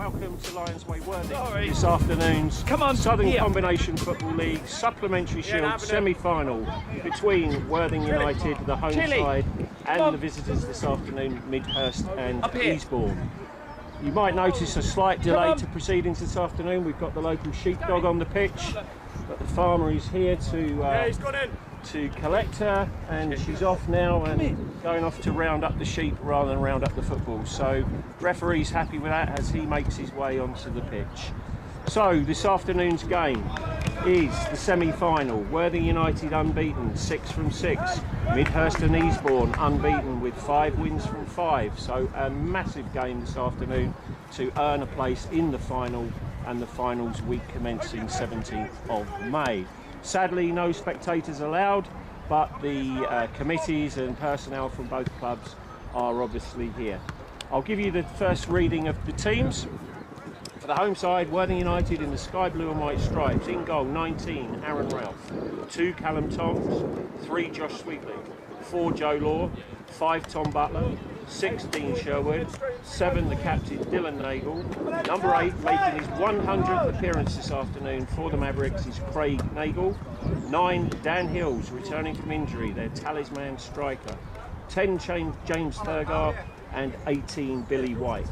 Welcome to Lions Way Worthing. This afternoon's Southern Combination Football League Supplementary Shield semi-final between Worthing United, the home side, and the visitors this afternoon, Midhurst and Easebourne. You might notice a slight delay to proceedings this afternoon. We've got the local sheepdog on the pitch, but the farmer is here to collect her, and she's off now and going off to round up the sheep rather than round up the football. So referee's happy with that as he makes his way onto the pitch. So this afternoon's game is the semi-final. Worthing United unbeaten, 6 from 6. Midhurst and Easebourne unbeaten with 5 wins from 5. So a massive game this afternoon to earn a place in the final, and the finals week commencing 17th of May. Sadly, no spectators allowed, but the committees and personnel from both clubs are obviously here. I'll give you the first reading of the teams. For the home side, Worthing United in the sky blue and white stripes. In goal, 19, Aaron Ralph. 2, Callum Toms. 3, Josh Sweetley. 4, Joe Law. 5, Tom Butler. 6, Dean Sherwood. 7, the captain, Dylan Nagel. Number 8, making his 100th appearance this afternoon for the Mavericks, is Craig Nagel. 9, Dan Hills, returning from injury, their talisman striker. 10, James Thurgar. And 18, Billy White.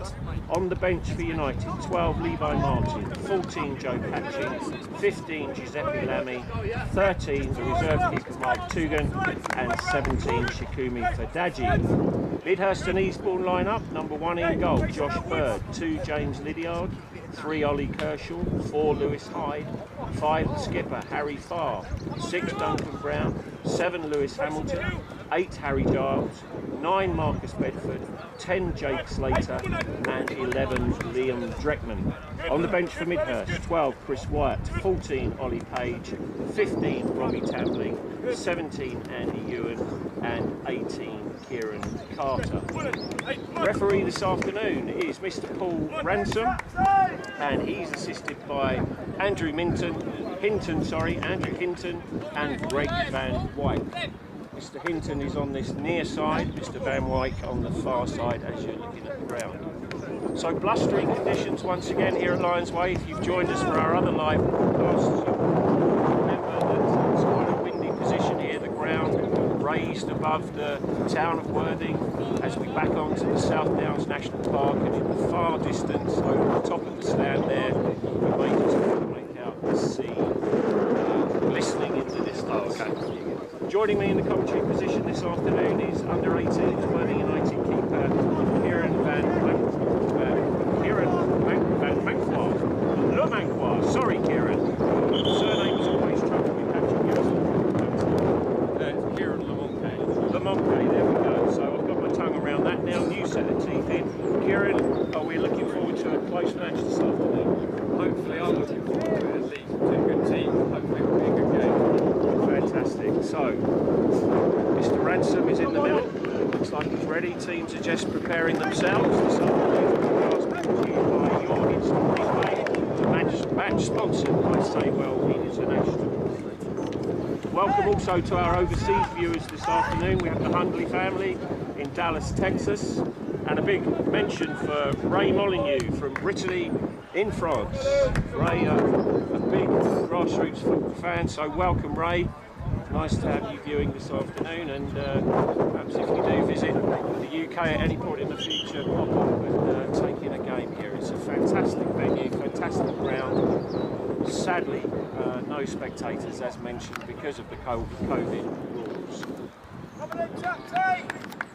On the bench for United, 12, Levi Martin. 14, Joe Patching. 15, Giuseppe Lamy. 13, the reserve kicker, Mark Tugan. And 17, Shikumi Fadaji. Midhurst and Easebourne line up. Number 1 in goal, Josh Bird. 2, James Lydiard. 3, Ollie Kershaw. 4, Lewis Hyde. 5, the skipper, Harry Farr. 6, Duncan Brown. 7, Lewis Hamilton. 8, Harry Giles. 9, Marcus Bedford. 10, Jake Slater. And 11, Liam Dreckman. On the bench for Midhurst, 12, Chris Wyatt. 14, Ollie Page. 15, Robbie Tambling. 17, Andy Ewan. And 18, Kieran Carter. Referee this afternoon is Mr. Paul Ransom, and he's assisted by Andrew Hinton, and Greg Van Wyk. Mr. Hinton is on this near side, Mr. Van Wyk on the far side as you're looking at the ground. So blustering conditions once again here at Lions Way. If you've joined us for our other live broadcasts, remember that it's quite a windy position here. The ground raised above the town of Worthing as we back onto the South Downs National Park, and in the far distance over the top of the stand there, we may just make out the sea glistening in the distance. Joining me in the commentary position this afternoon is under 18s Worthing United keeper Kieran Van Manquois. Sorry, Kieran. Surname is always trouble with Patrick Gilson. It's Kieran Lamonque, there we go. So I've got my tongue around that now. New set of teeth in. Kieran, are we looking forward to a close match this afternoon? Hopefully, I'm looking forward to it. At least 2 good teams. Hopefully, it'll be a good game. Fantastic. So, Mr. Ransom is in the middle. Looks like he's ready. Teams are just preparing themselves. This afternoon, brought to you by your instant replay, match sponsored by Saywell International. Welcome also to our overseas viewers this afternoon. We have the Hundley family in Dallas, Texas, and a big mention for Ray Molyneux from Brittany in France. Ray, a big grassroots football fan, so welcome, Ray. Nice to have you viewing this afternoon, and perhaps if you do visit the UK at any point in the future, pop up and take in a game here. It's a fantastic venue, fantastic ground. Sadly, no spectators as mentioned because of the COVID rules.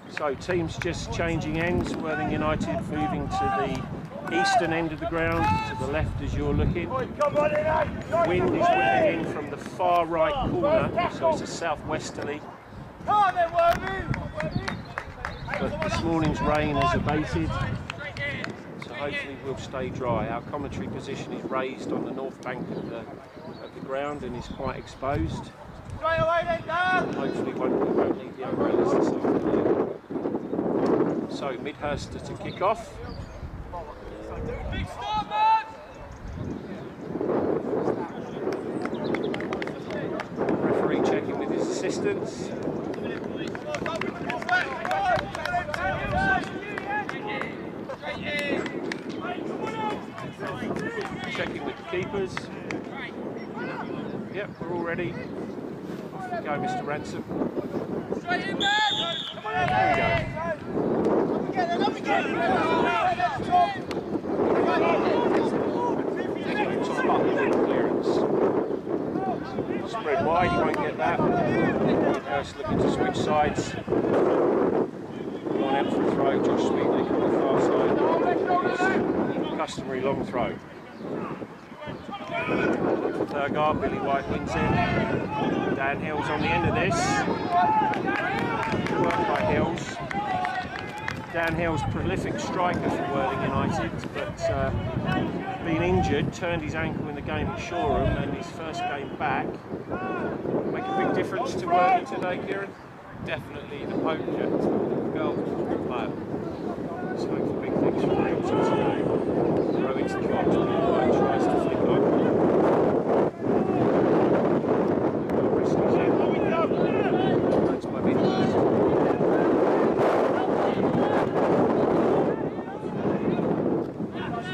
So teams just changing ends. Worthing United moving to the eastern end of the ground, to the left as you're looking. Wind is whipping in from the far right corner, so it's a southwesterly. But this morning's rain has abated, so hopefully we'll stay dry. Our commentary position is raised on the north bank of the ground and is quite exposed. Hopefully we won't need the umbrellas this afternoon. So Midhurst to kick off. Big start, man! Referee checking with his assistants. keepers. Yep, we're all ready. Off we go, Mr. Ransom. Straight in there! Come on, There we go. Clearance. Spread wide, you won't get that. Midhurst looking to switch sides. Gone out for a throw, Josh Sweetley on the far side. His customary long throw. Thurgar, Billy White wins it. Dan Hill's on the end of this. Worked by Hills. Dan Hill's prolific striker for Worthing United, but been injured, turned his ankle in the game at Shoreham, and his first game back. Make a big difference to Worthing today, Kieran? Definitely the poacher. The goal player. Let's hope for big things for him today. Throw into the box, Billy White tries to flick on. That's by Midhurst.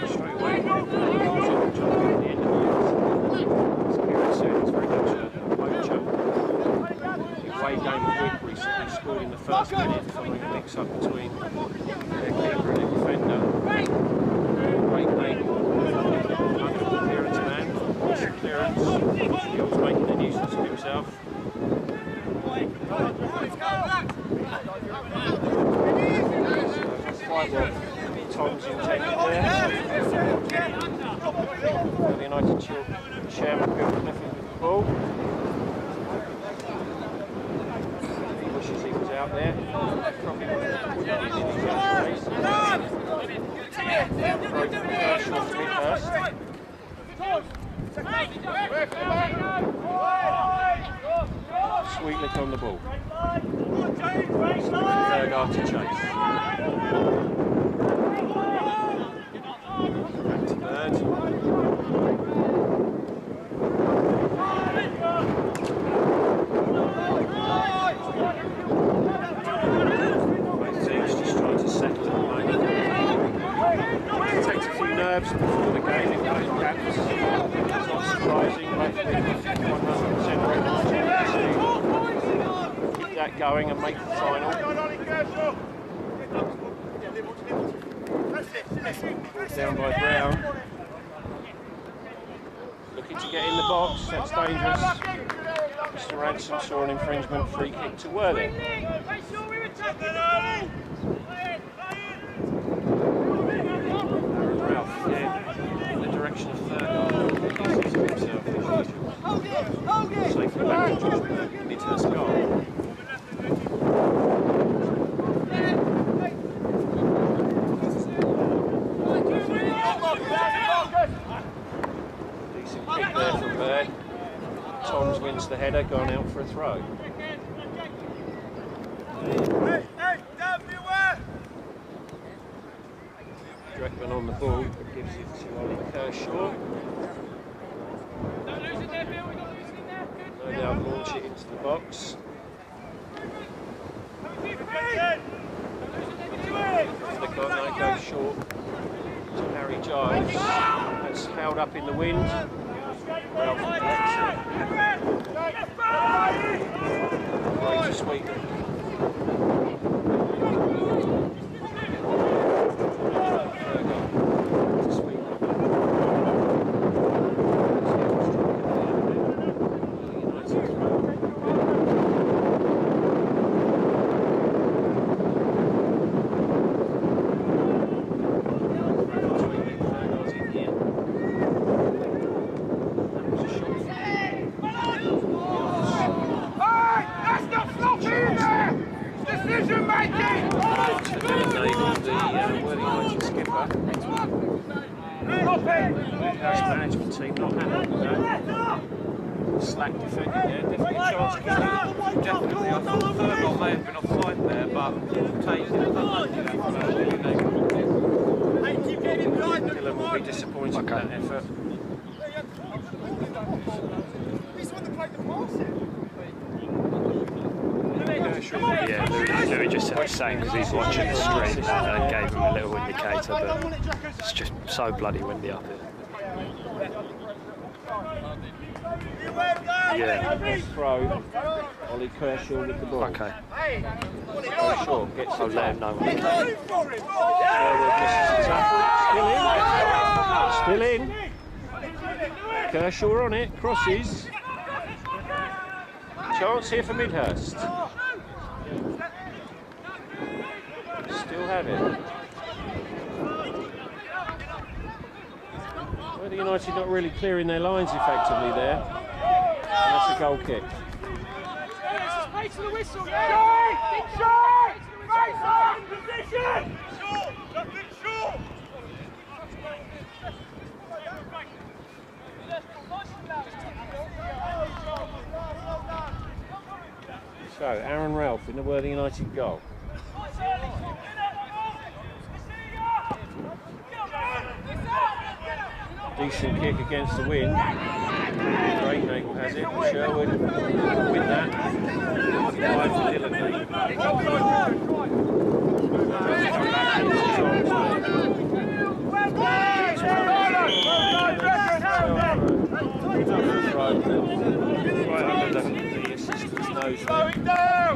Straight away, jumping at the end of the as Kieran said, it's very much a poacher. Away game at Wick recently scored in the first minute following a mix-up between their keeper and their defender. Great game. Wonderful clearance man. Awesome clearance. Hill's making a nuisance of himself. Quite what Tom's intended there. The United chairman Bill Clifford with the ball. He wishes he was out there. Probably would have in Sweetlick on the ball. Thurgar to chase. Back to Bird. Both teams just trying to settle at the moment. It takes a few nerves before the game in both camps. It's not surprising, both with 100% ready to keep that going and make the final. Ball down by Brown. Looking to get in the box, that's dangerous. Mr. Ransom saw an infringement, free kick to Worthing. Ralph again in the direction of Thurgar. Uses himself as usual. Safely back to Josh Bird, Midhurst goal. Decent kick there from Bird. Toms wins the header, gone out for a throw. Dreckman on the ball, but gives it to Ollie Kershaw. Don't lose it there, Bill. We're not losing it there. Good. No doubt launch it into the box. Flick on, they go short to Harry Giles. That's held up in the wind. Ralph blocks it. Right to Sweetley. Management team not happy with that. Slack defending there, definitely a chance of Definitely, I thought Thurgar may have been offside there, but taking it. Gillen will be disappointed with that effort. Yeah, Louis just said the same because he's watching the stream and gave him a little indicator, but it's just so bloody windy up here. Yeah. Throw. Ollie Kershaw with the ball. Okay. Kershaw gets I'll the let him know when he Still in. Kershaw on it. Crosses. Chance here for Midhurst. Still have it. Well, the United not really clearing their lines effectively there. And that's a goal kick. Face to the whistle. Short! Face on! Position! So, Aaron Ralph in the Worthing United goal. Decent kick against the wind. Greatnagel has it. Sherwood with that. Wide for Dillon. Right under the assistant's nose there.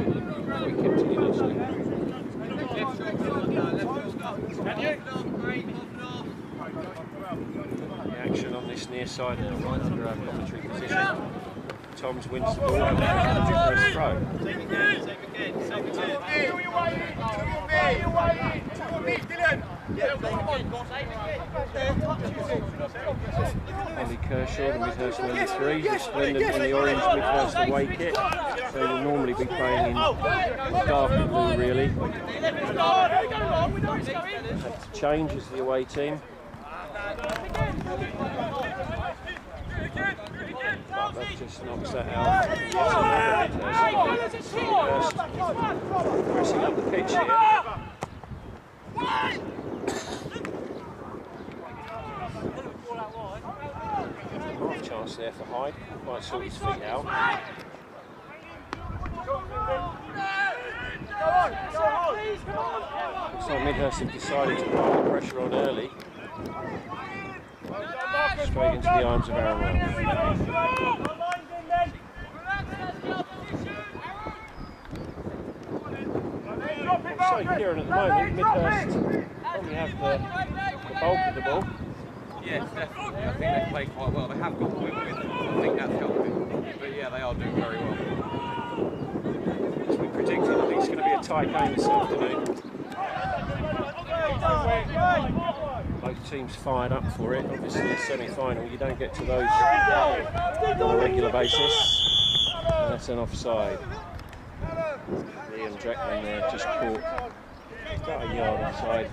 We kept it in the action on this near side now, right under our commentary position. Toms wins the ball over for a throw. Ollie Kershaw, the Midhurst number 3, resplendent in the orange Midhurst away kit. So he will normally be playing in dark blue, really. Had to change as the away team. But that just knocks that out. Pressing up the pitch here. Half chance there for Hyde. Might sort his feet out. Looks like Midhurst have decided to pile the pressure on early. Straight into the arms of Aaron Ralph. So Kieran, at the moment, Midhurst probably have the bulk of the ball. Yes, definitely. I think they play quite well. They have got the win with them. I think that's helping. But yeah, they are doing very well. As we predicted, I think it's going to be a tight game this afternoon. Both teams fired up for it. Obviously, a semi-final, you don't get to those on a regular basis. And that's an offside. Liam Dreckman there just caught about a yard offside.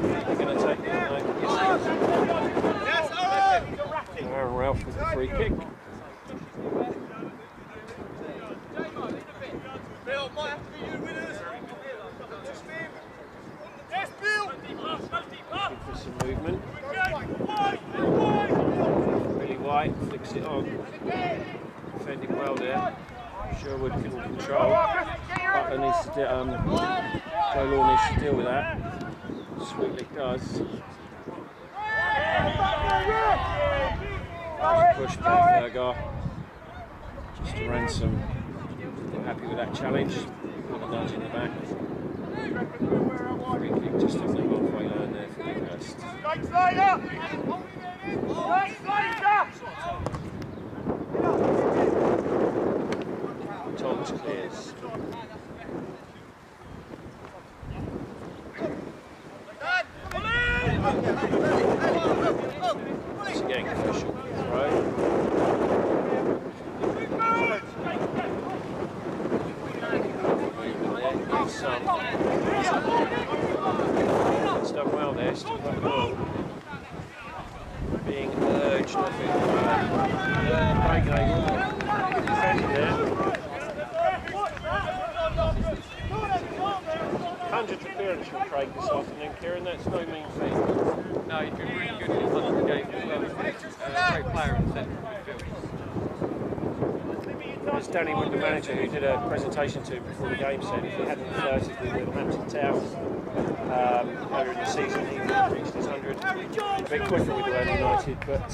They're going to take it. Aaron Ralph with the free kick. Looking for some movement. Really White flicks it on. Defending well there. Sherwood couldn't control. Butler needs to Joe Law needs to deal with that. Sweetlick does. Push back Berger. Just to Ransom. Not happy with that challenge. Got a nudge in the back. Free kick just off the halfway line there for Midhurst. Toms clears. Once again, Kershaw throw. It's done well there, still got the ball. Being urged off it. Defending there. 100th appearance from Craig this afternoon, Kieran. That's no mean feat. No, he's been really good in his 100 games as well. He's a great player in the centre midfield. As Danny Wood, the manager, who did a presentation to him before the game, said if he hadn't flirted with Littlehampton Town earlier in the season, he would have reached his 100 a bit quicker with Worthing United, but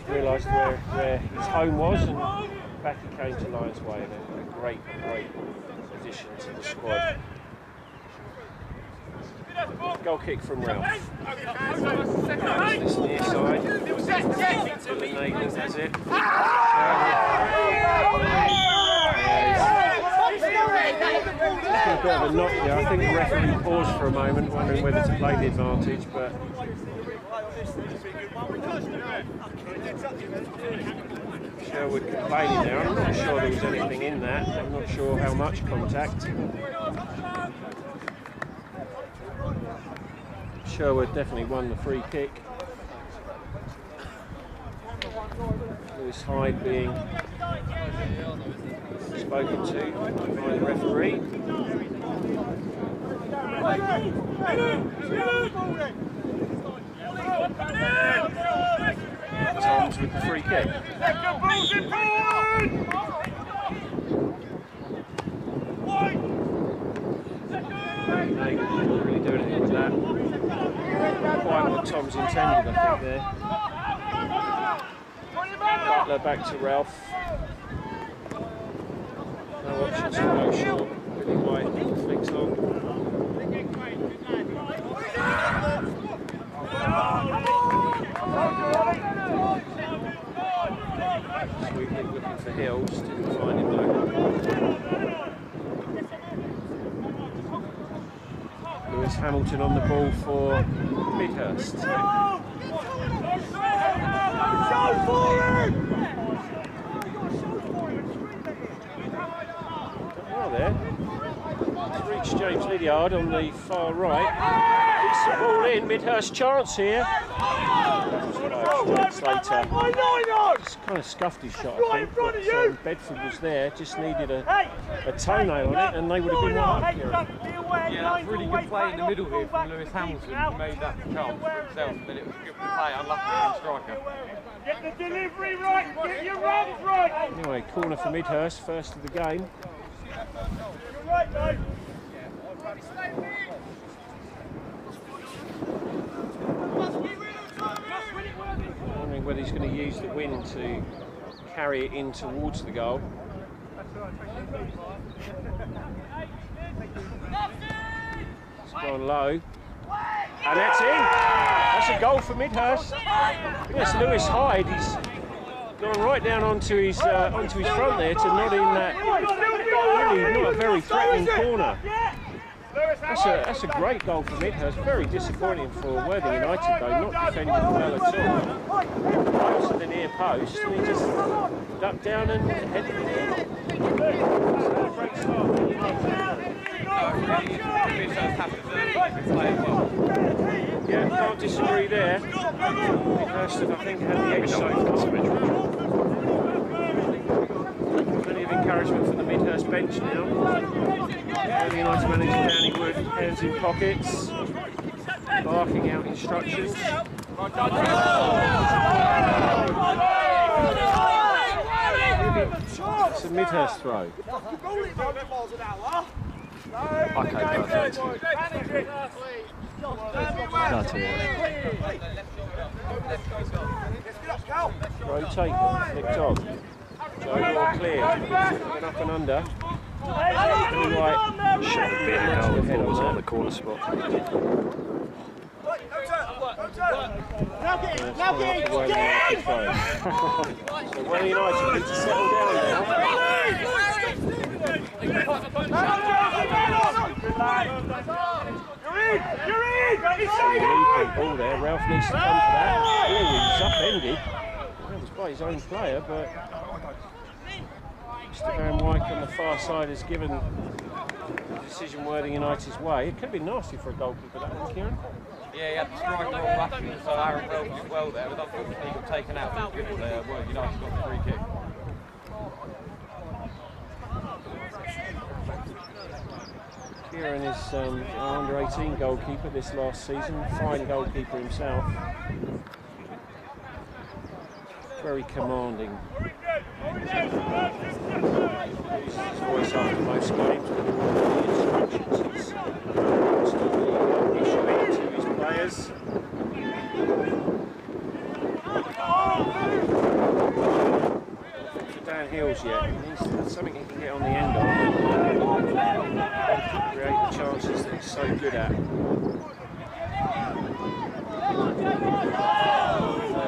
realised where his home was, and back he came to Lions Way, and a great addition to the squad. Goal kick from Ralph. This near side. To the Nagel, that's it. Just a bit of a knock there. I think the referee paused for a moment, wondering whether to play the advantage, but Sherwood complaining there. I'm not sure there was anything in that. I'm not sure how much contact. Sherwood definitely won the free kick. Lewis Hyde being spoken to by the referee. Toms with the free kick. Nagel didn't really do anything with that. Quite what Tom's intended, I think, there. Butler back to Ralph. No options to go short. Billy White flicks on. Sweetly looking for Hills, didn't find him though. Lewis Hamilton on the ball for Midhurst. Well there. It's reached James Lydiard on the far right. It's the ball in, Midhurst chance here. Slater just kind of scuffed his shot, I think, but Bedford was there, just needed a toenail on it and they would have been one up here. Yeah, that's really good play in the middle here from Lewis Hamilton, who made that chance for himself, and then it was a good play, unlucky for the striker. Get the delivery right, get your runs right! Anyway, corner for Midhurst, first of the game. You're right, mate. Wondering whether he's going to use the wind to carry it in towards the goal. It's gone low. And that's in! That's a goal for Midhurst. I think that's Lewis Hyde. He's gone right down onto his front there to not in that really not a very threatening corner. That's a great goal for Midhurst. Very disappointing for Worthing United though, not defending well at all. Close to the near post, and he just ducked down and headed it in. Great start. Yeah, can't disagree there. Midhurst, I think, had the edge so far. Plenty of encouragement from the Midhurst bench now. Worthing United manager Danny Wood, hands in pockets, barking out instructions. It's a Midhurst throw. Okay, perfect. That's it. Throw taken, flicked on. Joe Moore clear, going up and under. Really right. Should have been a goal if it was on the corner spot. Now get So Worthing United need to settle down now. You're in! Leaping ball there, Ralph needs to come for that. Oh, he's upended. That was by his own player, but Mr. Van Wyk on the far side has given the decision Worthing United's way. It could be nasty for a goalkeeper, that one, Kieran. Yeah, he had the striker on bashing, so Aaron Ralph did well there, but unfortunately he got taken out. It was good there. Worthing United got the free kick. Kieran is our under-18 goalkeeper this last season, fine goalkeeper himself. Very commanding. Uses his voice after most games with all the instructions he's constantly issuing to his players. Hills yet. He needs something he can get on the end of and create the chances that he's so good at. Third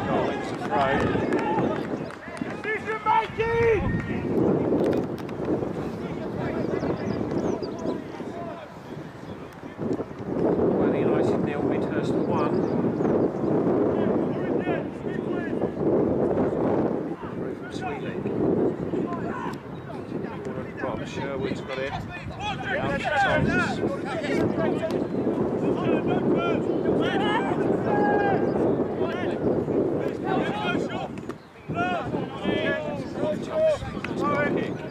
goal wins the throw. Decision making! Worthing United 0, Midhurst 1. Sherwood's got it. Out to Thomas.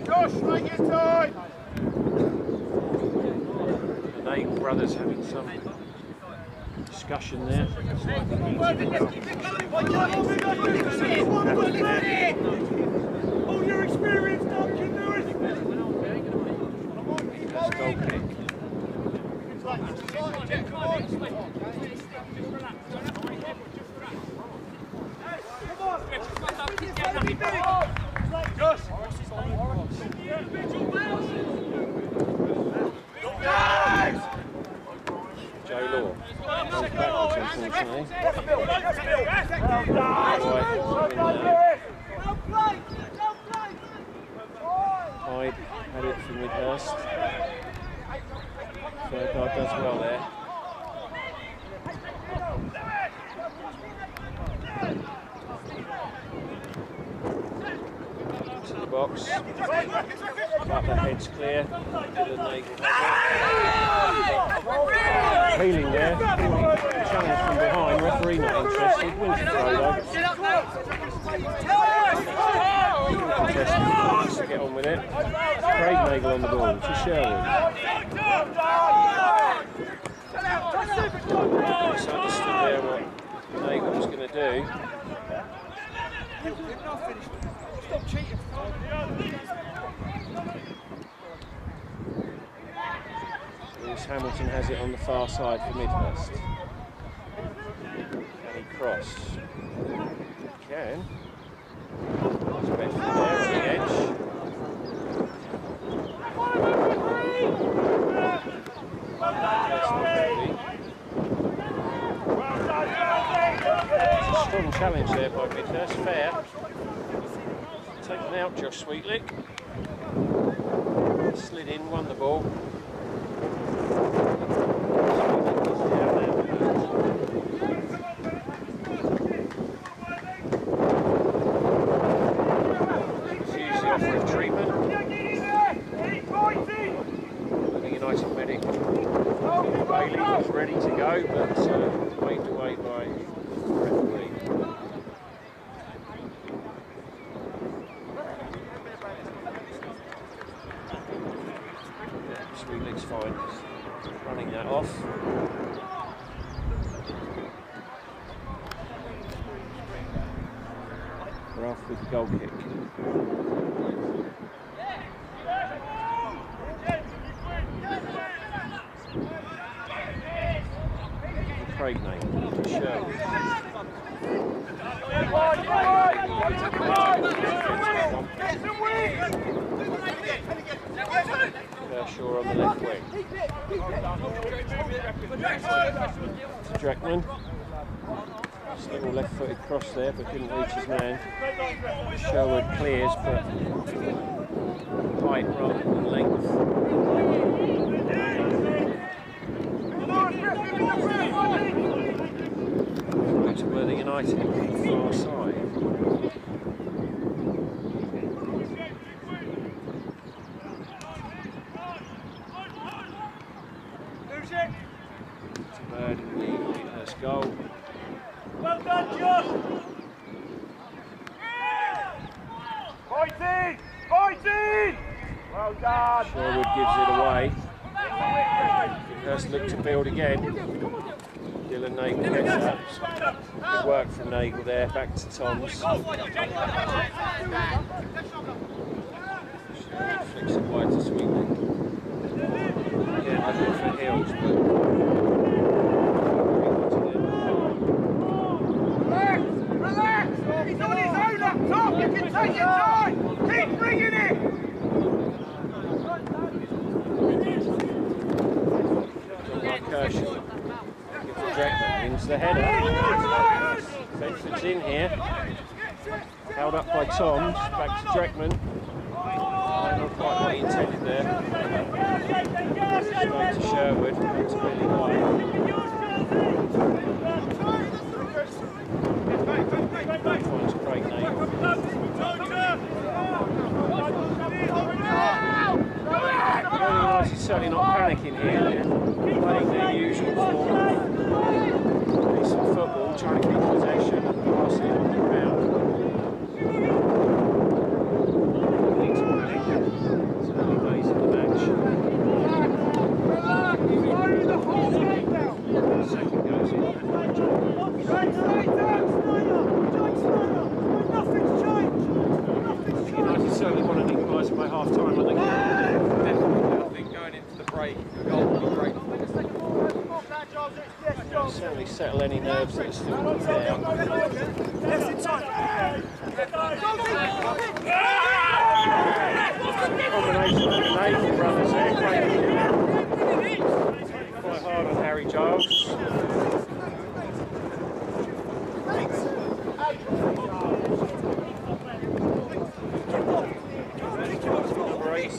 Josh, make it time! The Nagel brothers having some discussion there. All your experience, Duncan, do it! That's goal kick. Joe Law goes backwards, unfortunately. Hyde had it from Midhurst. Third guard does well there. To the box. Cut the head's clear. Peeling there. Challenge from behind. Referee not interested. Wins the throw though. Contestant to get on with it. Craig Nagel on the ball to Sherwood. Misunderstood there what Nagel was going to do. Lewis Hamilton has it on the far side for Midhurst. Can he cross? He can. There's Bedford there on the edge. It's a strong challenge there by Midhurst. Fair. Taken out Josh Sweetlick. Slid in, won the ball. Refuse the offer of treatment. Worthing United medic Bailey was ready to go, but waved away by the referee. Sweetlick's fine, running that off. We're off with the goal kick. Craig Nagel to Sherwood. Kershaw on the left wing. To Dreckman. Just a little left-footed cross there, but couldn't reach his man. Sherwood clears, but height rather than length. Through to Worthing United from the far side. Bird in the Midhurst goal. Well done, Josh! Fighting! Fighting! Well done! Sherwood gives it away. Midhurst look to build again. Dylan Nagel gets up. Good work from Nagel there, back to Toms. Flicks it wide to Sweetly. Again, looking for Hills, but Relax! He's on his own up top! You can take your time! Keep bringing it! Kershaw. Jackman wins the header. Bedford's in here. Held up by Toms. Back to Dreckman. Not quite what he intended there. Straight to Sherwood. Back to Billy White. Finds Craig Nagel. He's certainly not panicking here. They're playing their usual form. Decent football, trying to keep possession and pass it on the ground. It's early days of the match. Second goes in. United certainly want to equalise by half time, aren't they? Going into the break, the goal would be great. Certainly settle any nerves that are still there. Combination of the Nagel brothers there, quite hard on Harry Giles.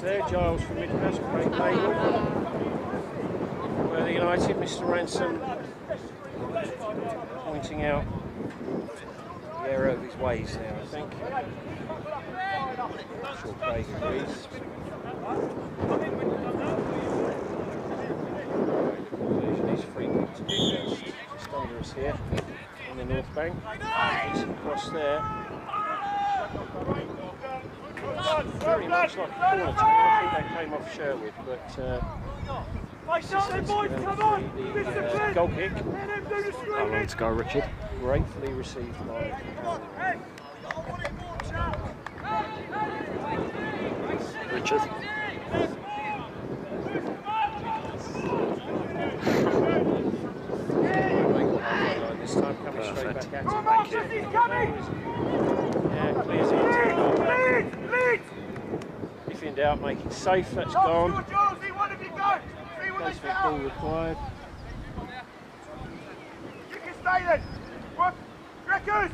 There, Giles from Midhurst, Craig Nagel. Where the United, Mr. Ransom pointing out the error of his ways there, I think. I'm sure Craig agrees. He's free kick to Midhurst, just under us here on the north bank. Decent cross there. Very much like a corner to me. I think that came off Sherwood, but the goal kick. How long to go, Richard? Gratefully received by Richard. This time coming straight back at him. Yeah, clears it into If in doubt, make it safe. That's gone. Placement ball required. You can stay then. What? Record.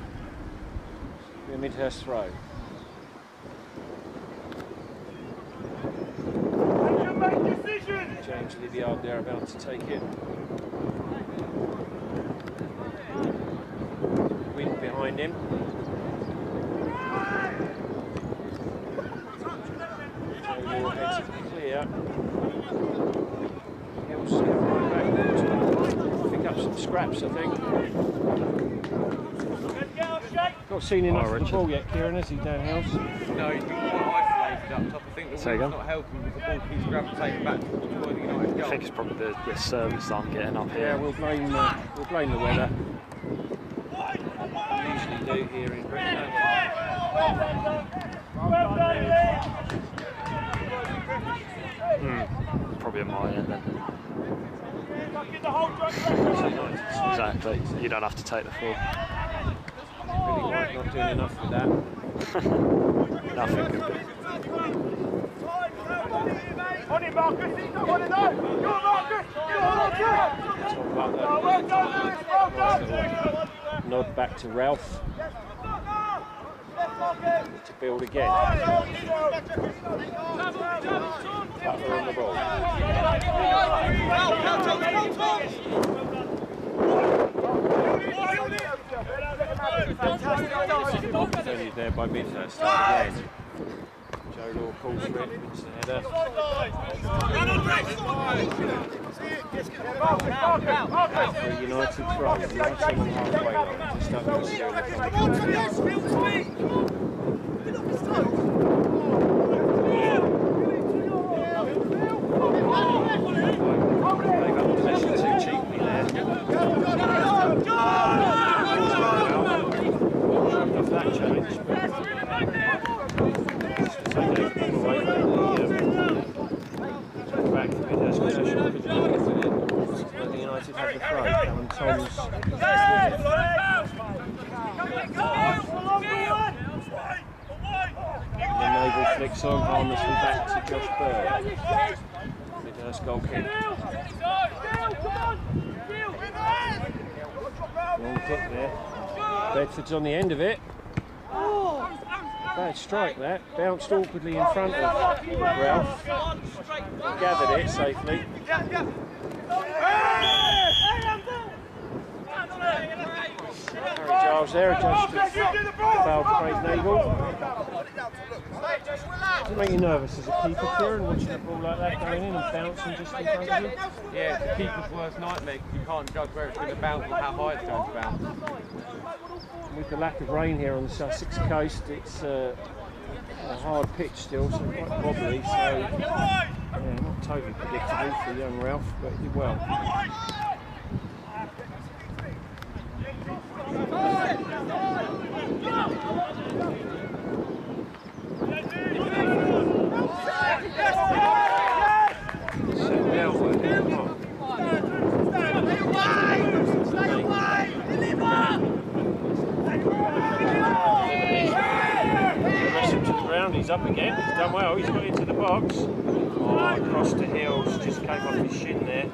The Midhurst throw. Make decision. James Lydiard there about to take it. Wind behind him. Joe heads it clear. Hills get right back there to pick up some scraps, I think. Not seen enough of the ball yet, Kieran, has he, Dan Hills? No, he's been quite isolated up top. I think the wind's not helping with the ball keeps gravitating back towards the United goal. I think it's probably the service that I'm getting up here. Yeah, we'll blame the weather. We usually do here in Britain. Probably at my end then. Exactly. You don't have to take the fall. Billy White not doing enough with that. Nothing could be. On it, Marcus. He's not one of those. Go on, Marcus. Go on, well done, Lewis. Well done. Nod back to Ralph. To build again. Butler on the ball. Defended there by Midhurst again. Joe Law calls for it, wins the header. For a United throw, right on the halfway line, just up to zero. They've Tom's. And the Naval flicks on harmlessly back to Josh Bird. Midhurst goal kick. Long kick there. Bedford's on the end of it. Bad strike that. Bounced awkwardly in front of Ralph. Gathered it safely. Harry Giles there, adjusted the foul to Craig Nagle. Does it make you nervous as a keeper, Kieran, watching a ball like that going in and bouncing just in front of you? Yeah, it's the keeper's worst nightmare. You can't judge where it's going to bounce or how high it's going to bounce. With the lack of rain here on the Sussex coast, it's a hard pitch still, so quite wobbly. So, yeah, not totally predictable for young Ralph, but he did well. He's up again, he's done well, he's got into the box. Oh, across to Hills, just came off his shin there.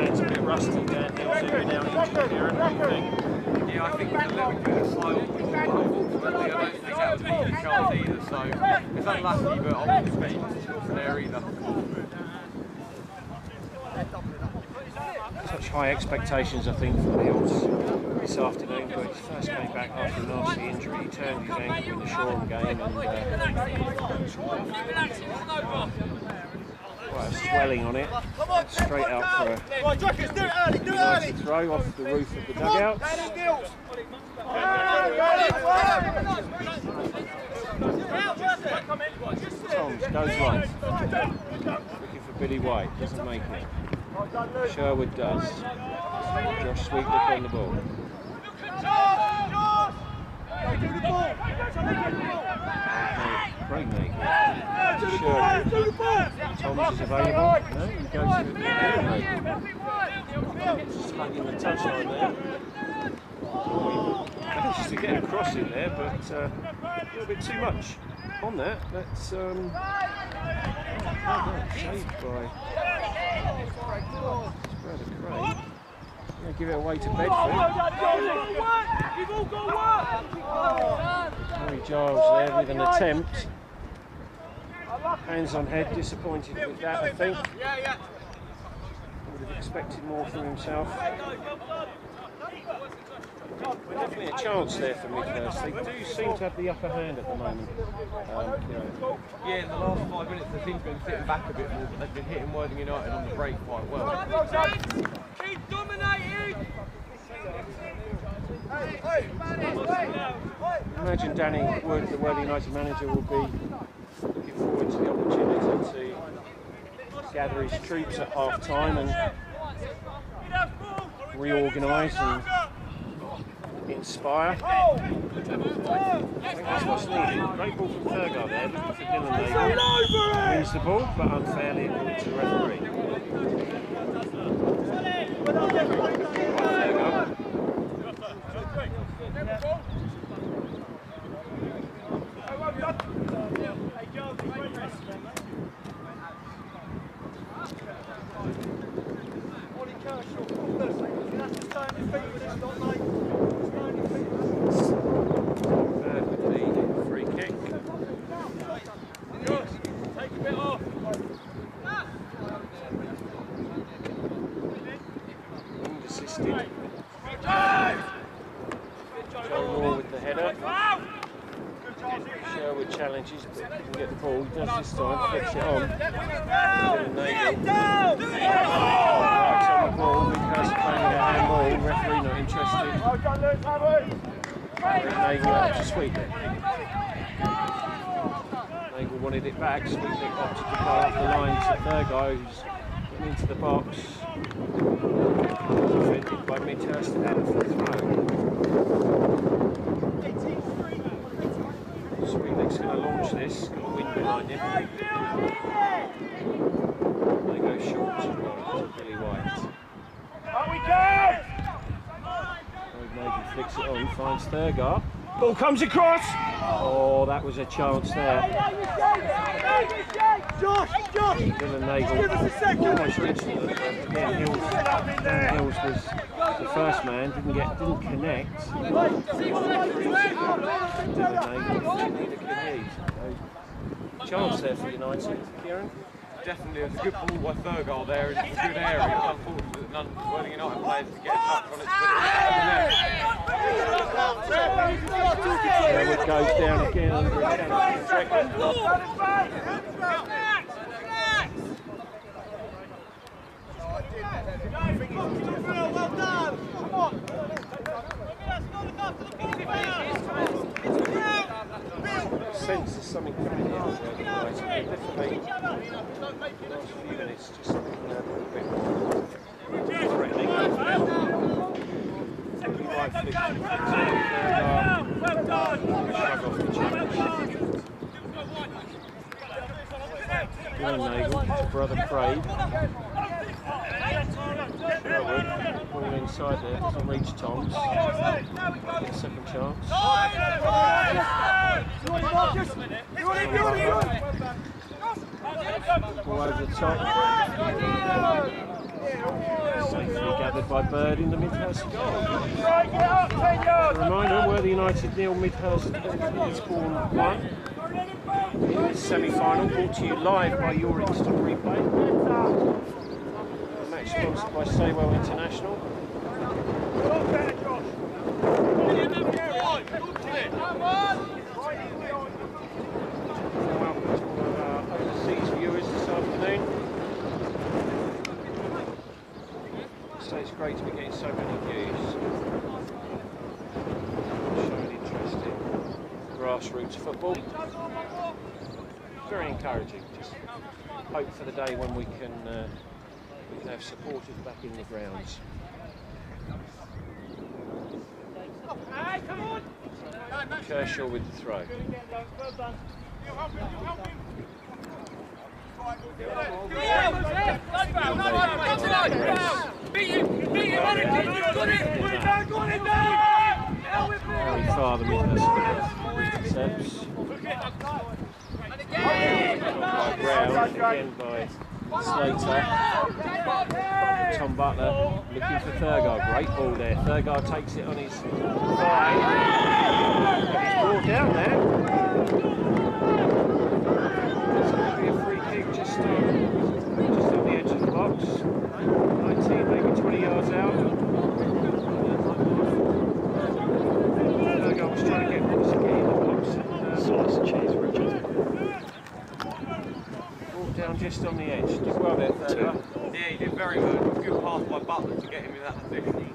It's a bit rusty down Hills here now, injured here, what do you think? Yeah, I think it's a little bit slow. Unfortunately, I don't think that was a chance either, so it's unlucky, but I wouldn't expect him to score from there either. Such high expectations, I think, for Hills this afternoon, but he first came back after a nasty injury. He turned his ankle in the Shoreham game and quite a swelling on it. Straight out for a United throw off the roof of the dugout. Toms goes right. Looking for Billy White, doesn't make it. Sherwood does. Josh Sweetlick on the ball. Great Nate. Sherwood. Toms is available. No, he goes to it. Slugging the touchline there. Manages to get a cross in there, but a little bit too much on that. That's saved by Craig. Give it away to Bedford. Harry Giles there with an attempt. Hands on head, disappointed with that, I think. Would have expected more from himself. Definitely a chance there for Midhurst. They do seem to have the upper hand at the moment. Yeah, in the last 5 minutes they seem to be sitting back a bit more, but they've been hitting Worthing United on the break quite well. Keep dominating! Imagine Danny Wood, the Worthing United manager, will be looking forward to the opportunity to gather his troops at half time and reorganise and inspire. I think that's what's needed. Great ball from Thurgar there, looking for Dylan Nagle. Wins the ball, but unfairly according to the referee. Free kick. Take a bit off. Assisted. Joe Moore with the header. Sherwood challenges, but he can get the ball. He does this time, flicks it on. Dylan Nagle. Right on the ball, Midhurst playing a handball. Referee not interested. Nagle up to Sweetlick. Nagle wanted it back. Sweetlick opted to play off the line to Thurgar, who's getting into the box. Defended by Midhurst out for the throw. Sweetlick's going to launch this, got a wind behind him. They go short to Billy White. Up we go! it on, finds Thurgar. Ball comes across. Oh, that was a chance there. Josh! Dylan Nagel almost reached it, but again, Hills was the first man, didn't connect. Dylan Nagel, chance there for United, Kieran. Definitely, it was a good ball by Thurgar there. It's a good area. It's unfortunate that none of the Worthing United players to get a touch on it. Sherwood goes down again under a challenge. Well done! Come on! Sense there's something coming in. Definitely, the last few minutes just a little bit more threatening. Right fixture. Well done! Shrug off the challenge. Dylan Nagel to brother Craig. Sherwood, ball inside there, doesn't reach Toms. Second chance. Ball over the top. Safely gathered by Bird in the Midhurst goal. A reminder, Worthing United 0, Midhurst Easebourne 1. In the semi-final, brought to you live by your instant replay. A match sponsored by Saywell International. Welcome to all of our overseas viewers this afternoon. So it's great to be getting so many views. Showing interest in grassroots football. Very encouraging. Just hope for the day when we can have supporters back in the grounds. Kershaw with the throw. Very far the Midhurst steps. By Brown, again by Slater. Tom Butler looking for Thurgar. Great ball there. Thurgar takes it on his thigh. He's brought down there. It's going to be a free kick just on the edge of the box. 19, maybe 20 yards out. Thurgar was trying to get in the box. Slice of cheese, Richard. Down just on the edge. Did well there, Thurgar. Yeah, he did very well. It was a good pass by Butler to get him in that position.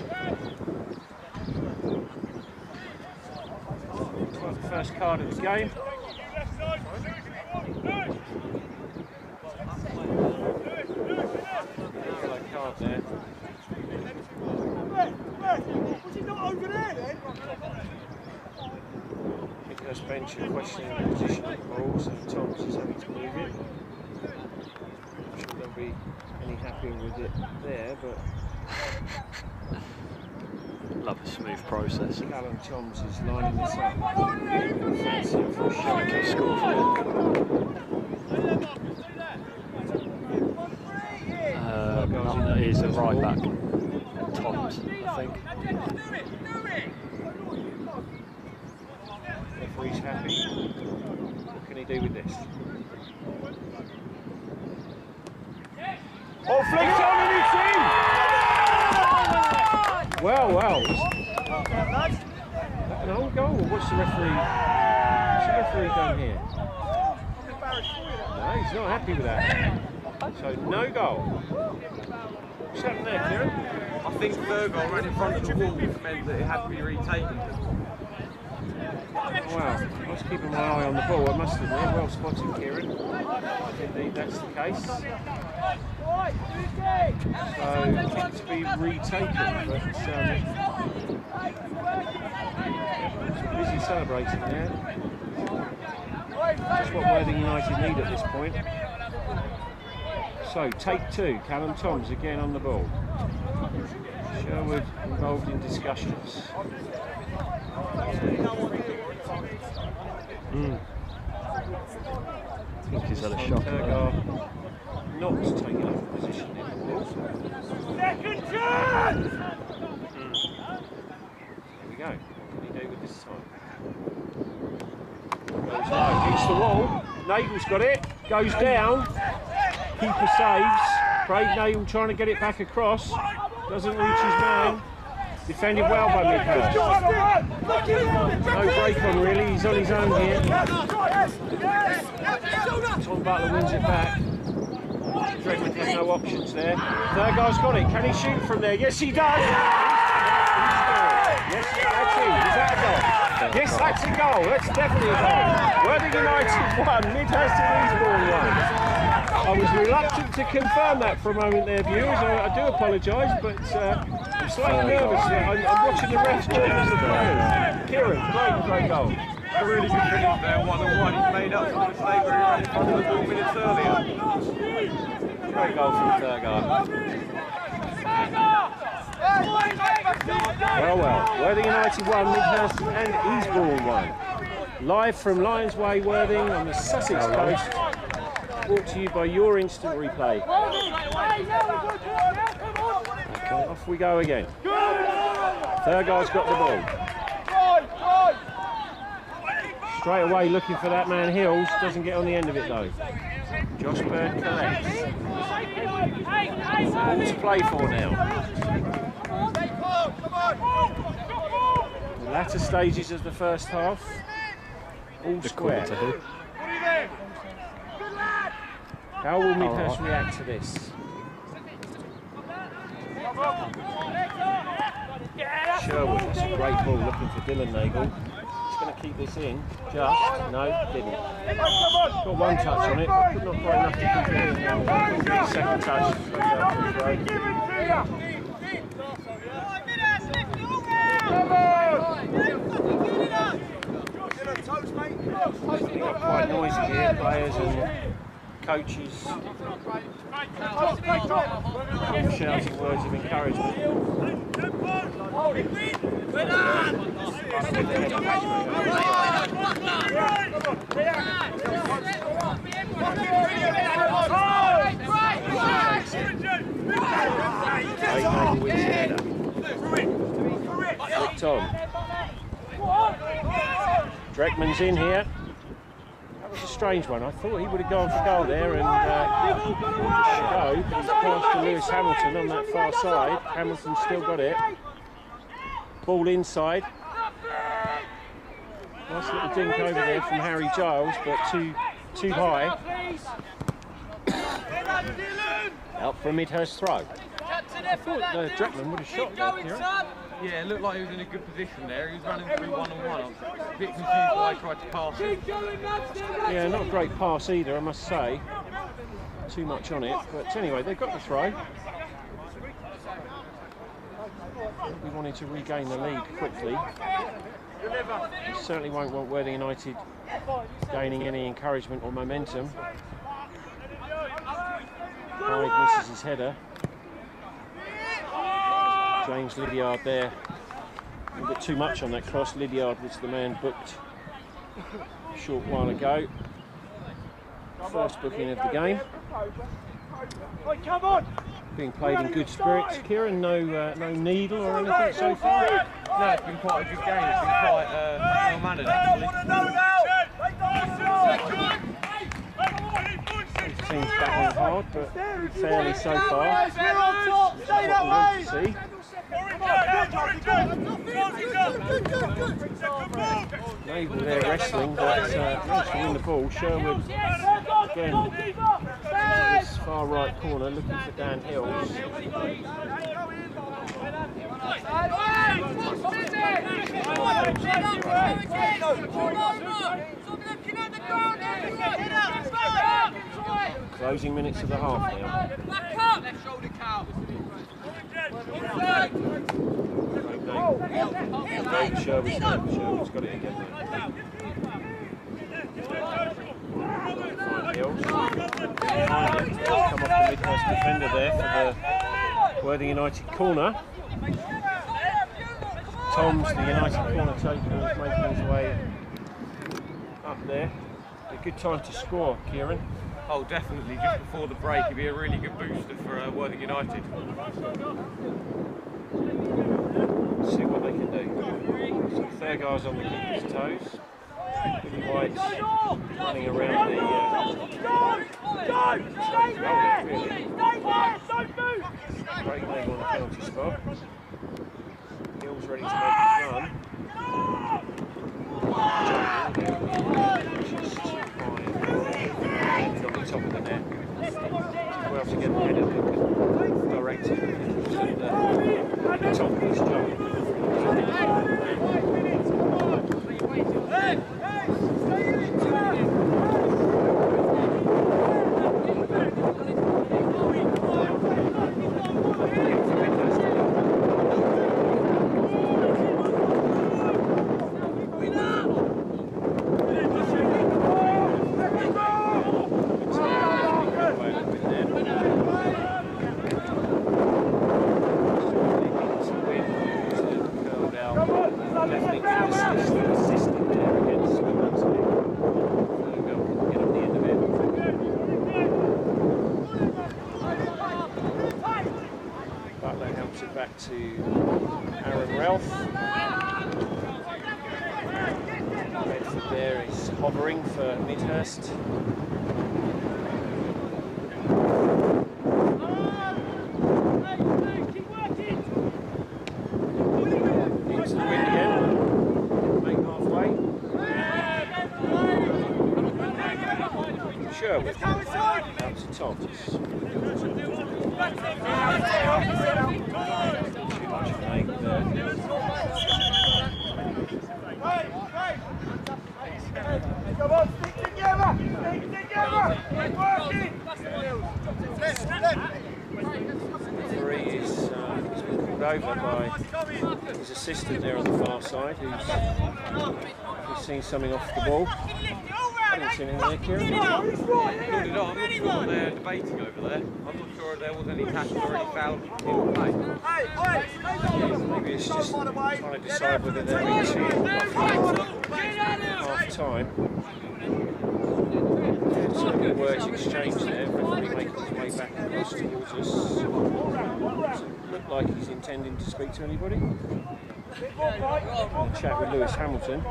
Well, the first card of the game. Yellow card there. Was he not over there then? Midhurst bench are questioning the position of the ball, so Thomas is having to move it. I'm sure they'll be any happier with it there, but Love a smooth process. Callum Toms is lining this up. Offensive for I can score from it. He's a right back. Toms, I think. Referee's happy. What can he do with this? Oh, flicks on and it's in! Well. An own goal. What's the referee done here? No, he's not happy with that. So no goal. What's happened there, Kieran? I think Thurgar ran in front of the wall, which meant that it had to be retaken. Wow, I was keeping my eye on the ball, I must admit. Well spotted, Kieran. Indeed, that's the case. So, it's to be retaken, but busy celebrating now. Just what Worthing United need at this point. So, take two. Callum Toms again on the ball. Sherwood involved in discussions. I think he's had a shock. Not taking up a position anymore. Second chance! Here we go. What can he do with this time? Goes low, hits the wall. Nagel's got it. Goes down. Keeper saves. Craig Nagel trying to get it back across. Doesn't reach his man. Defended well by Midhurst. No break on really. He's on his own here. Tom Butler wins it back. Dreadman has no options there. Third guy's got it. Can he shoot from there? Yes, he does. Yes, that's it. Is that a goal? Yes, that's a goal. That's definitely a goal. Worthing United won. Midhurst Easebourne won. I was reluctant to confirm that for a moment there, viewers. I do apologise, but I'm slightly nervous. I'm watching the refs choose the players. Kieran, great goal. A really good finish there, 1-1. He's made up for the mistake where he ran in front of the ball minutes earlier. Great goal from the third guy. Well. Worthing United won, Midhurst and Easebourne won. Live from Lions Way, Worthing on the Sussex coast. Brought to you by your instant replay. Okay, off we go again. Third guy's got the ball. Straight away looking for that man Hills. Doesn't get on the end of it though. Josh Bird collects. All to play for now. The latter stages of the first half. All square. How will Midhurst react to this? Sherwood, that's a great ball looking for Dylan Nagel. He's going to keep this in. Just, no, didn't. Got one touch on it, but not quite enough to keep it in. Second touch. Quite noisy here, players and coaches shouting words of encouragement. Flicked on. Dreckman's in here. That was a strange one. I thought he would have gone for goal there and go, but he's passed to Lewis Hamilton on that far side. Hamilton's still got it. Ball inside. Nice little dink over there from Harry Giles, but too high. Out for a Midhurst throw. I thought Dreckman would have shot that here. Yeah, it looked like he was in a good position there. He was running through one-on-one. I was a bit confused why he tried to pass it. Yeah, not a great pass either, I must say. Too much on it, but anyway, they've got the throw. We wanted to regain the lead quickly. We certainly won't want Worthing United gaining any encouragement or momentum. Hyde misses his header. James Lydiard there. A little bit too much on that cross. Lydiard was the man booked a short while ago. First booking of the game. Being played in good spirits. Kieran, no needle or anything so far? No, it's been quite a good game. It's been quite well-managed, actually. Both teams battling hard, but fairly so far. That's what we want to see. Naval there wrestling, but managed to win the ball. Sherwood again this far right corner looking for Dan Hills. Closing minutes of the half now. Sherwood's got it again. Hills. Come off the Midhurst defender there for the Worthing United corner. Tom's, the United corner taker, is making his way up there. A good time to score, Kieran. Oh, definitely. Just before the break, it'd be a really good booster for Worthing United. Let's see what they can do. So third guy's on the keeper's toes. Billy White's running around the great leg on the penalty spot. Hill's ready to make his run. Just fine. On the top of the net. Well to get the head of it, direct it to the top of his jump. To Aaron Ralph. Bedford there is hovering for Midhurst. Into the wind again. Make halfway. Sherwood. Out to Thomas. Come on, stick together! Stick together! Keep working! Referee is been called over by his assistant there on the far side, who's seen something off the ball. I didn't see anything there, Kieran. I'm not sure they're debating over there. I'm not sure if there was any tackle or any foul in play. Maybe it's just trying to decide whether they're reaching half time. Some words exchanged there. Referee making his way back across towards us. Doesn't look like he's intending to speak to anybody. I'll chat with Lewis Hamilton.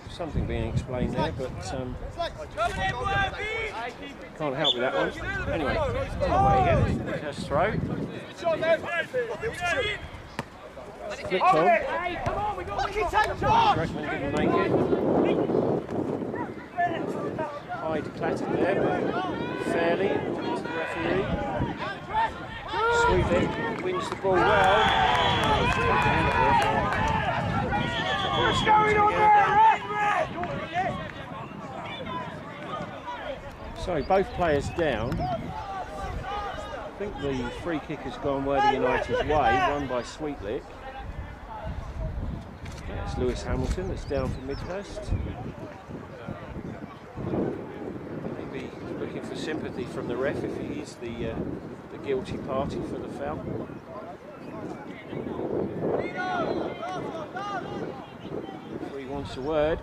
Something being explained there, but can't help with that one. Anyway, away again. Midhurst throw. Flicked on. Reckman didn't make it. Hyde clattered there, but fairly to the referee. Sweep it, wins the ball well. What's going on there? So both players down. I think the free kick has gone Worthing United's way, won by Sweetlick. It's Lewis Hamilton that's down for Midhurst. Maybe looking for sympathy from the ref if he is the guilty party for the foul. Referee wants a word.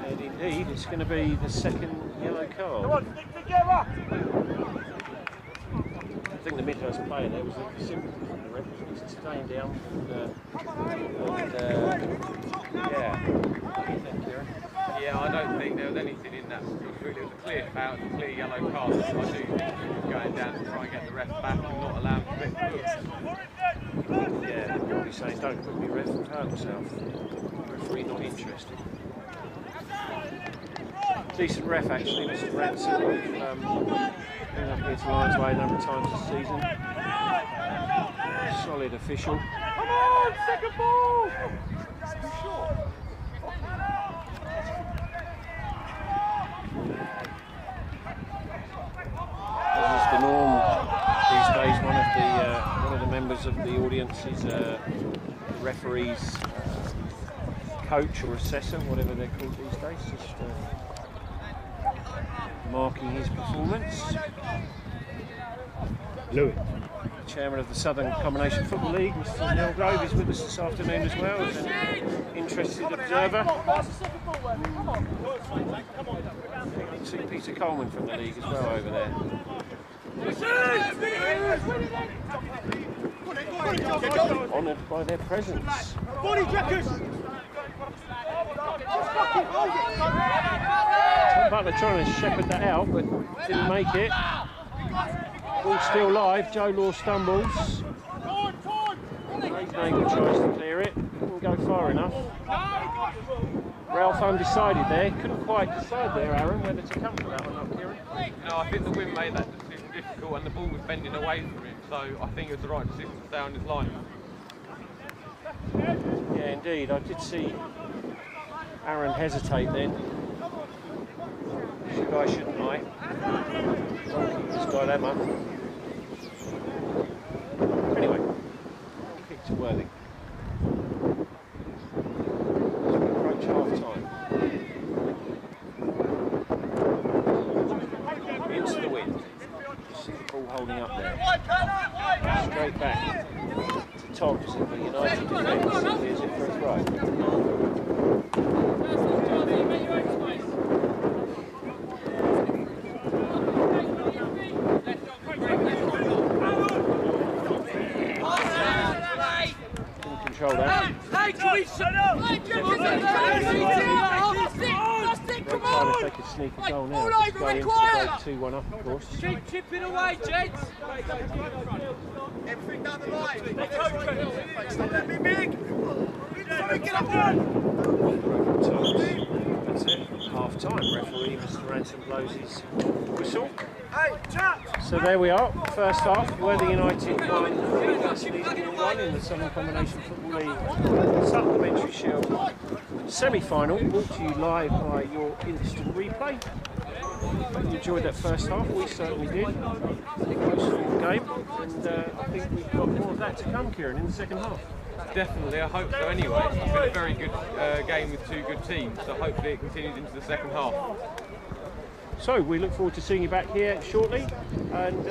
And indeed, it's going to be the second yellow card. Come on, stick together! I think the Midhurst player there was looking for sympathy from the ref. He's staying down. Yeah, I don't think there was anything in that. It was a clear foul, a clear yellow card. So I do think he was going down to try and get the ref back and not allow him to pick the book. Yeah, probably saying don't put me ref and hurt himself. Referee not interested. Decent ref actually, Mr. Ransom. Been up here to Lions Way a number of times this season. Solid official. Come on, second ball! As is the norm these days, one of the members of the audience is the referee's coach or assessor, whatever they're called these days, just marking his performance. Louis. Chairman of the Southern Combination Football League, Mr. Neil Grove, is with us this afternoon as well as an interested observer. You see Peter Coleman from the league as well over there. Honoured by their presence. Tom Butler trying to shepherd that out, but didn't make it. Ball still live. Joe Law stumbles. Craig Nagle tries to clear it. Didn't go far enough. Ralph undecided there. Couldn't quite decide there, Aaron, whether to come for that or not, Kieran. No, I think the wind made that decision difficult and the ball was bending away from him, so I think it was the right decision to stay on his line. Yeah, indeed. I did see Aaron hesitate then. Should I, shouldn't I? Don't keep this dilemma. Anyway, kick to Worthing. As we approach half time. Into the wind. See the ball holding up there. Straight back to Toms in the United defence. Clears it for a throw. Control that. Hey, can we shut up? Trying to take a sneaky goal now. Just go in to break 2-1 up, of course. Keep chipping away, gents. Everything down the line. Stop that, be big. Get up there. That's it. Half time. Referee Mr. Ransom blows his whistle. Hey, chat. So there we are. First half. Worthing United won. Easebourne won in the Southern Combination Football League Supplementary Shield semi-final. Brought to you live by your instant replay. Hope you enjoyed that first half. We certainly did. Close fought game, and I think we've got more of that to come, Kieran, in the second half. Definitely, I hope so anyway. It's been a very good game with two good teams, so hopefully it continues into the second half. So we look forward to seeing you back here shortly, and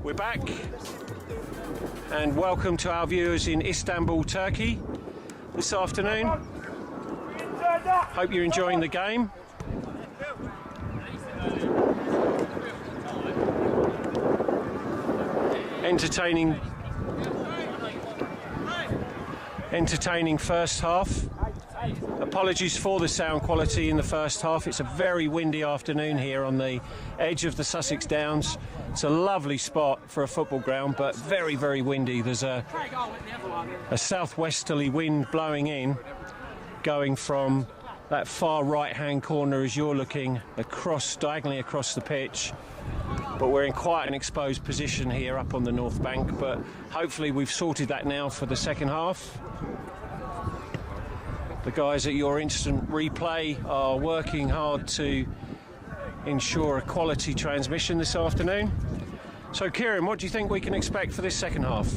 We're back, and welcome to our viewers in Istanbul, Turkey this afternoon. Hope you're enjoying the game. Entertaining first half. Apologies for the sound quality in the first half. It's a very windy afternoon here on the edge of the Sussex Downs. It's a lovely spot for a football ground, but very, very windy. There's a southwesterly wind blowing in, going from that far right-hand corner as you're looking diagonally across the pitch. But we're in quite an exposed position here up on the north bank, but hopefully we've sorted that now for the second half. The guys at your instant replay are working hard to ensure a quality transmission this afternoon. So Kieran, what do you think we can expect for this second half?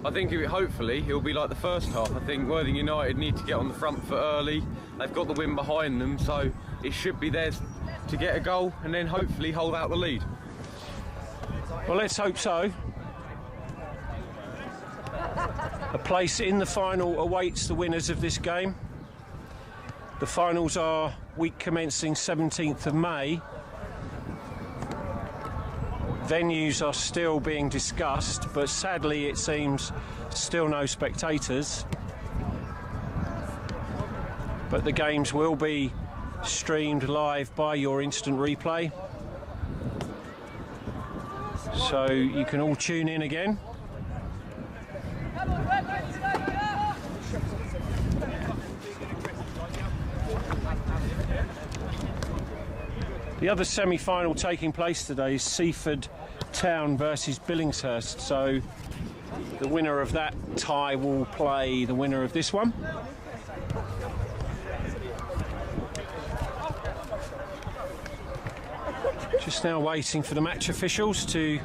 I think hopefully it'll be like the first half. I think Worthing United need to get on the front foot early. They've got the wind behind them, so it should be theirs to get a goal and then hopefully hold out the lead. Well, let's hope so. A place in the final awaits the winners of this game. The finals are week commencing 17th of May. Venues are still being discussed, but sadly it seems still no spectators. But the games will be streamed live by your instant replay, so you can all tune in again. The other semi-final taking place today is Seaford Town versus Billingshurst, so the winner of that tie will play the winner of this one. Just now waiting for the match officials to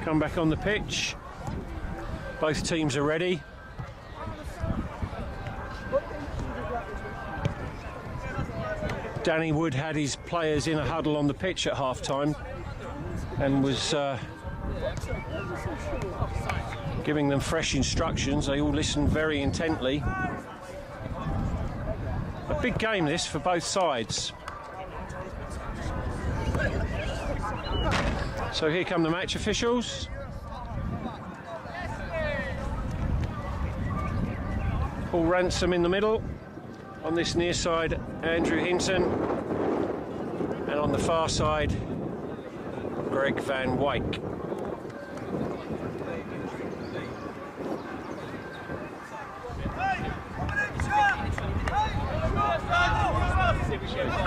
come back on the pitch. Both teams are ready. Danny Wood had his players in a huddle on the pitch at half-time and was giving them fresh instructions. They all listened very intently. A big game this for both sides. So here come the match officials. Paul Ransom in the middle. On this near side, Andrew Hinton. And on the far side, Greg Van Wyk.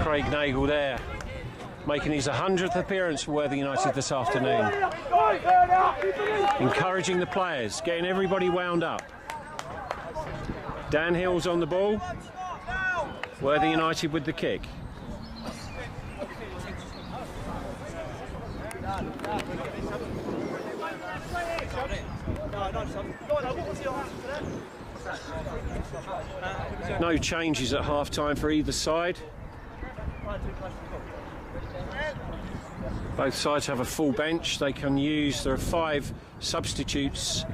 Craig Nagle there, making his 100th appearance for Worthing United this afternoon. Encouraging the players, getting everybody wound up. Dan Hill's on the ball. Worthing United with the kick. No changes at half-time for either side. Both sides have a full bench. They can use, there are 5 substitutes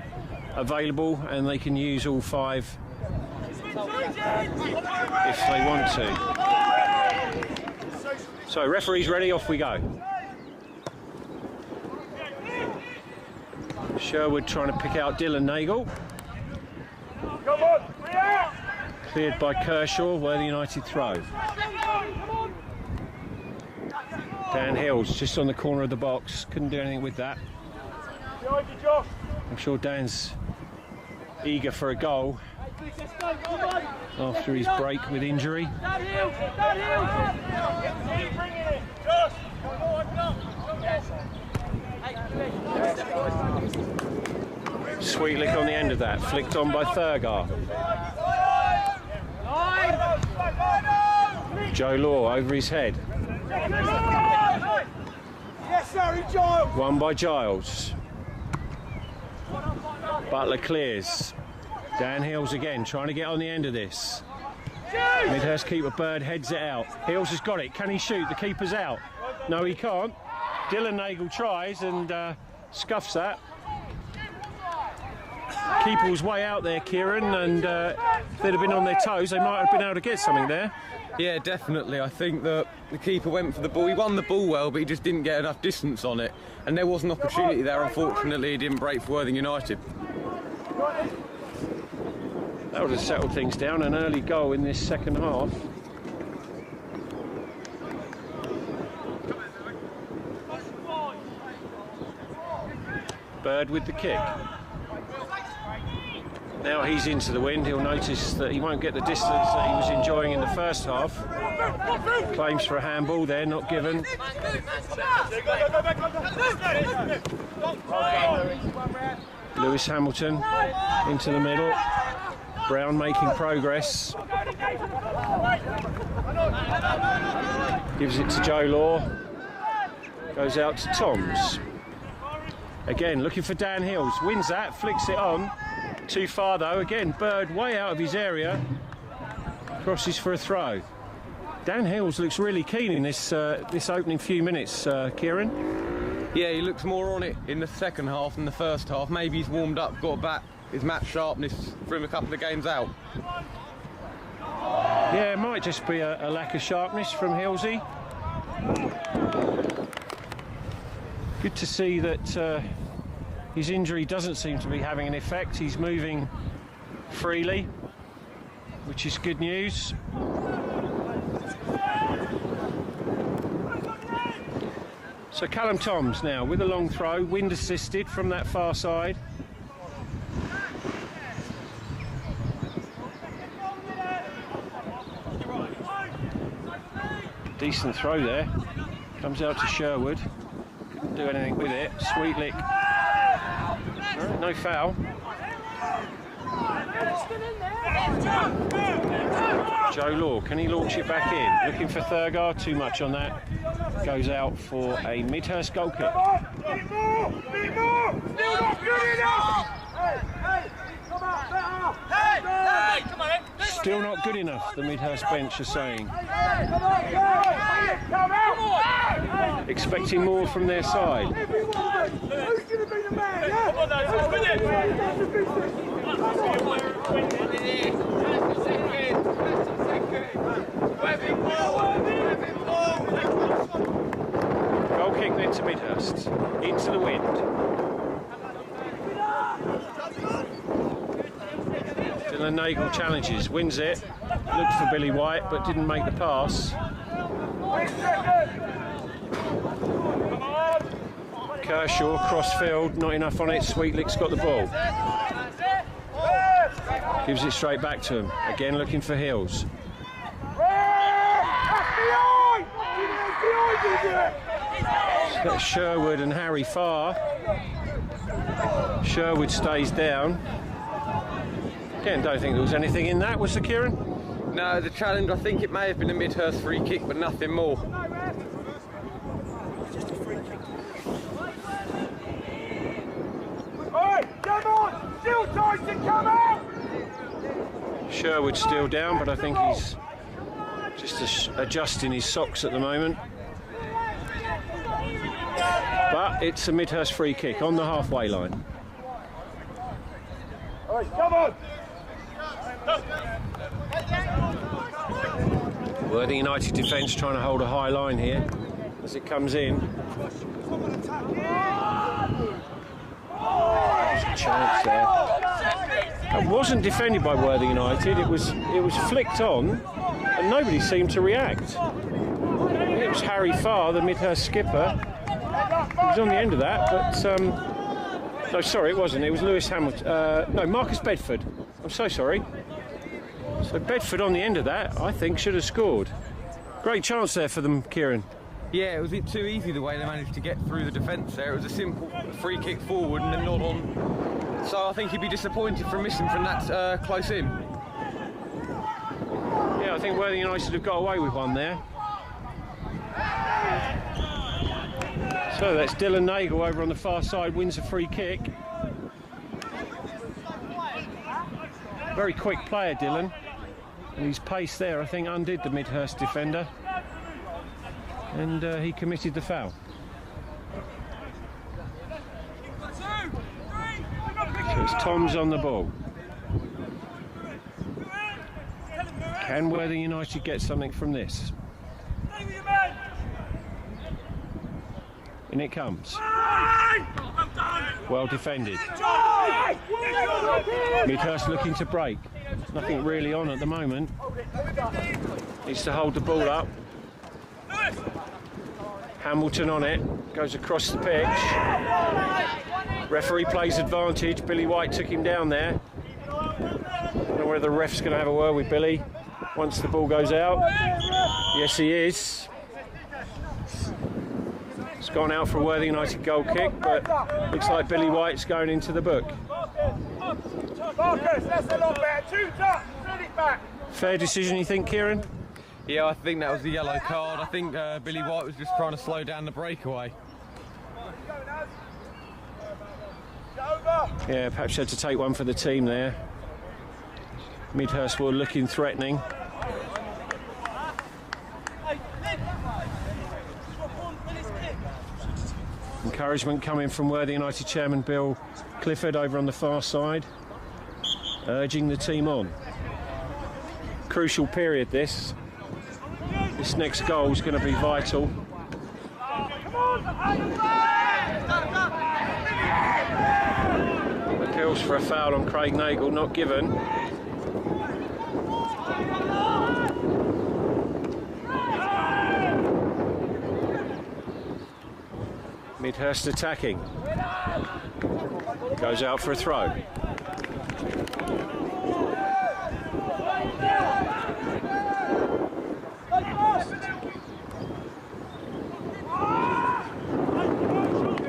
available, and they can use all 5 if they want to. So referee's ready, off we go. Sherwood trying to pick out Dylan Nagle. Cleared by Kershaw, Worthing United throw. Dan Hills just on the corner of the box, couldn't do anything with that. I'm sure Dan's eager for a goal after his break with injury. Sweet lick on the end of that, flicked on by Thurgar. Joe Law over his head. Won by Giles. Butler clears. Dan Hills again, trying to get on the end of this. Midhurst keeper Bird heads it out. Hills has got it. Can he shoot? The keeper's out. No, he can't. Dylan Nagle tries and scuffs that. Keeper was way out there, Kieran, and if they'd have been on their toes, they might have been able to get something there. Yeah, definitely. I think that the keeper went for the ball. He won the ball well, but he just didn't get enough distance on it. And there was an opportunity there. Unfortunately, he didn't break for Worthing United. That would have settled things down. An early goal in this second half. Bird with the kick. Now he's into the wind. He'll notice that he won't get the distance that he was enjoying in the first half. Claims for a handball there, not given. Lewis Hamilton into the middle. Brown making progress. Gives it to Joe Law. Goes out to Toms. Again, looking for Dan Hills. Wins that, flicks it on. Too far though. Again, Bird way out of his area. Crosses for a throw. Dan Hills looks really keen in this this opening few minutes, Kieran. Yeah, he looks more on it in the second half than the first half. Maybe he's warmed up, got back his match sharpness from a couple of games out. Yeah, it might just be a lack of sharpness from Hillsy. Good to see that his injury doesn't seem to be having an effect. He's moving freely, which is good news. So Callum Toms now with a long throw, wind assisted from that far side. Decent throw there. Comes out to Sherwood. Couldn't do anything with it. Sweetlick. No foul. Joe Law, can he launch it back in? Looking for Thurgar, too much on that. Goes out for a Midhurst goal kick. Bit more! Still not good enough! Still not good enough, the Midhurst bench are saying. Expecting more from their side. Who's going to be the man? Come on, who's with Goal kick then to Midhurst. Into the wind. Dylan Nagel challenges, wins it. Looked for Billy White but didn't make the pass. Kershaw, crossfield, not enough on it. Sweetlick's got the ball. Gives it straight back to him. Again looking for Hills. That's Sherwood and Harry Farr. Sherwood stays down. Again, don't think there was anything in that, was there, Kieran? No, the challenge, I think it may have been a Midhurst free kick, but nothing more. Come on! Still tries to come out! Sherwood's still down, but I think he's just adjusting his socks at the moment. But it's a Midhurst free kick on the halfway line. All right, come on! Worthing United defence trying to hold a high line here as it comes in. There's a chance there. It wasn't defended by Worthing United. It was flicked on, and nobody seemed to react. It was Harry Farr, the Midhurst skipper. He was on the end of that, but no, sorry, it wasn't. It was Lewis Hamilton. No, Marcus Bedford. I'm so sorry. So Bedford on the end of that, I think, should have scored. Great chance there for them, Kieran. Yeah, it was too easy the way they managed to get through the defence there. It was a simple free kick forward and then not on. So I think he'd be disappointed from missing from that close in. Yeah, I think Worthing United have got away with one there. So that's Dylan Nagel over on the far side, wins a free kick. Very quick player, Dylan. And his pace there, I think, undid the Midhurst defender. And he committed the foul. So it's Toms on the ball. Can Worthing United get something from this? In it comes. Well defended. Midhurst looking to break. Nothing really on at the moment. Needs to hold the ball up. Hamilton on it. Goes across the pitch. Referee plays advantage. Billy White took him down there. Don't know whether the ref's going to have a word with Billy once the ball goes out. Yes, he is. It's gone out for a Worthing United goal kick, but looks like Billy White's going into the book. Marcus, that's a lot better. Too tough. Send it back. Fair decision, you think, Kieran? Yeah, I think that was the yellow card. I think Billy White was just trying to slow down the breakaway. Yeah, perhaps had to take one for the team there. Midhurst were looking threatening. Encouragement coming from Worthing United chairman Bill Clifford over on the far side, urging the team on. Crucial period this. This next goal is going to be vital. Appeals for a foul on Craig Nagle, not given. Midhurst attacking. Goes out for a throw.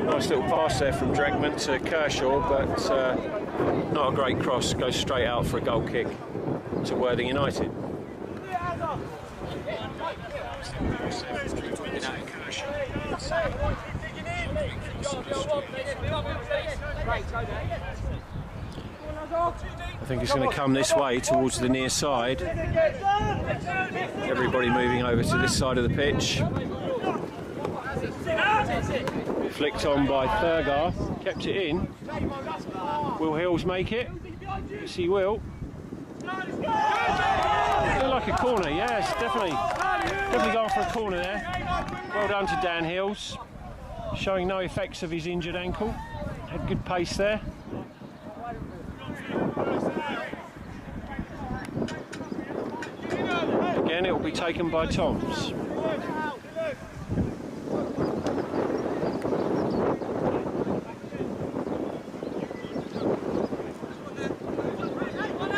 Nice little pass there from Dregman to Kershaw, but not a great cross. Goes straight out for a goal kick to Worthing United. I think it's going to come this way towards the near side. Everybody moving over to this side of the pitch. Flicked on by Thurgar, kept it in. Will Hills make it? Yes, he will. Looked like a corner, yes, definitely going for a corner there. Well done to Dan Hills, showing no effects of his injured ankle. Had good pace there. Again, it will be taken by Toms.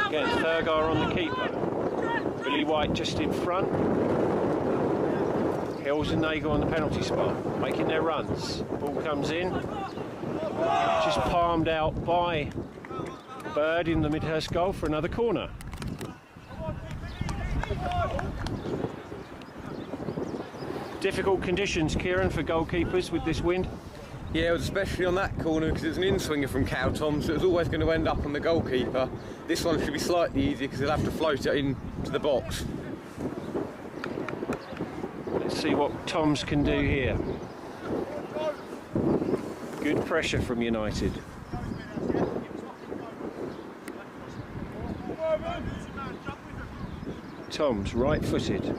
Again, Thurgar on the keeper. Billy White just in front. Hills and Nagle on the penalty spot, making their runs. Ball comes in. Just palmed out by Bird in the Midhurst goal for another corner. Difficult conditions, Kieran, for goalkeepers with this wind. Yeah, especially on that corner because it's an in-swinger from Cow Tom, so it's always going to end up on the goalkeeper. This one should be slightly easier because he'll have to float it into the box. Let's see what Toms can do here. Good pressure from United. Toms, right-footed.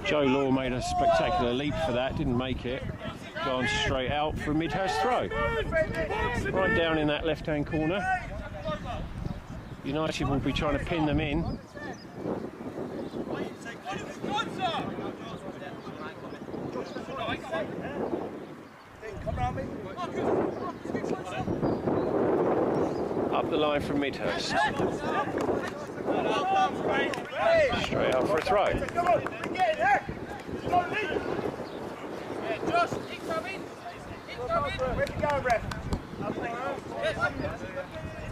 Joe Law made a spectacular leap for that, didn't make it. Gone straight out for a Midhurst throw. Right down in that left-hand corner. United will be trying to pin them in. Up the line from Midhurst. Straight out for a throw.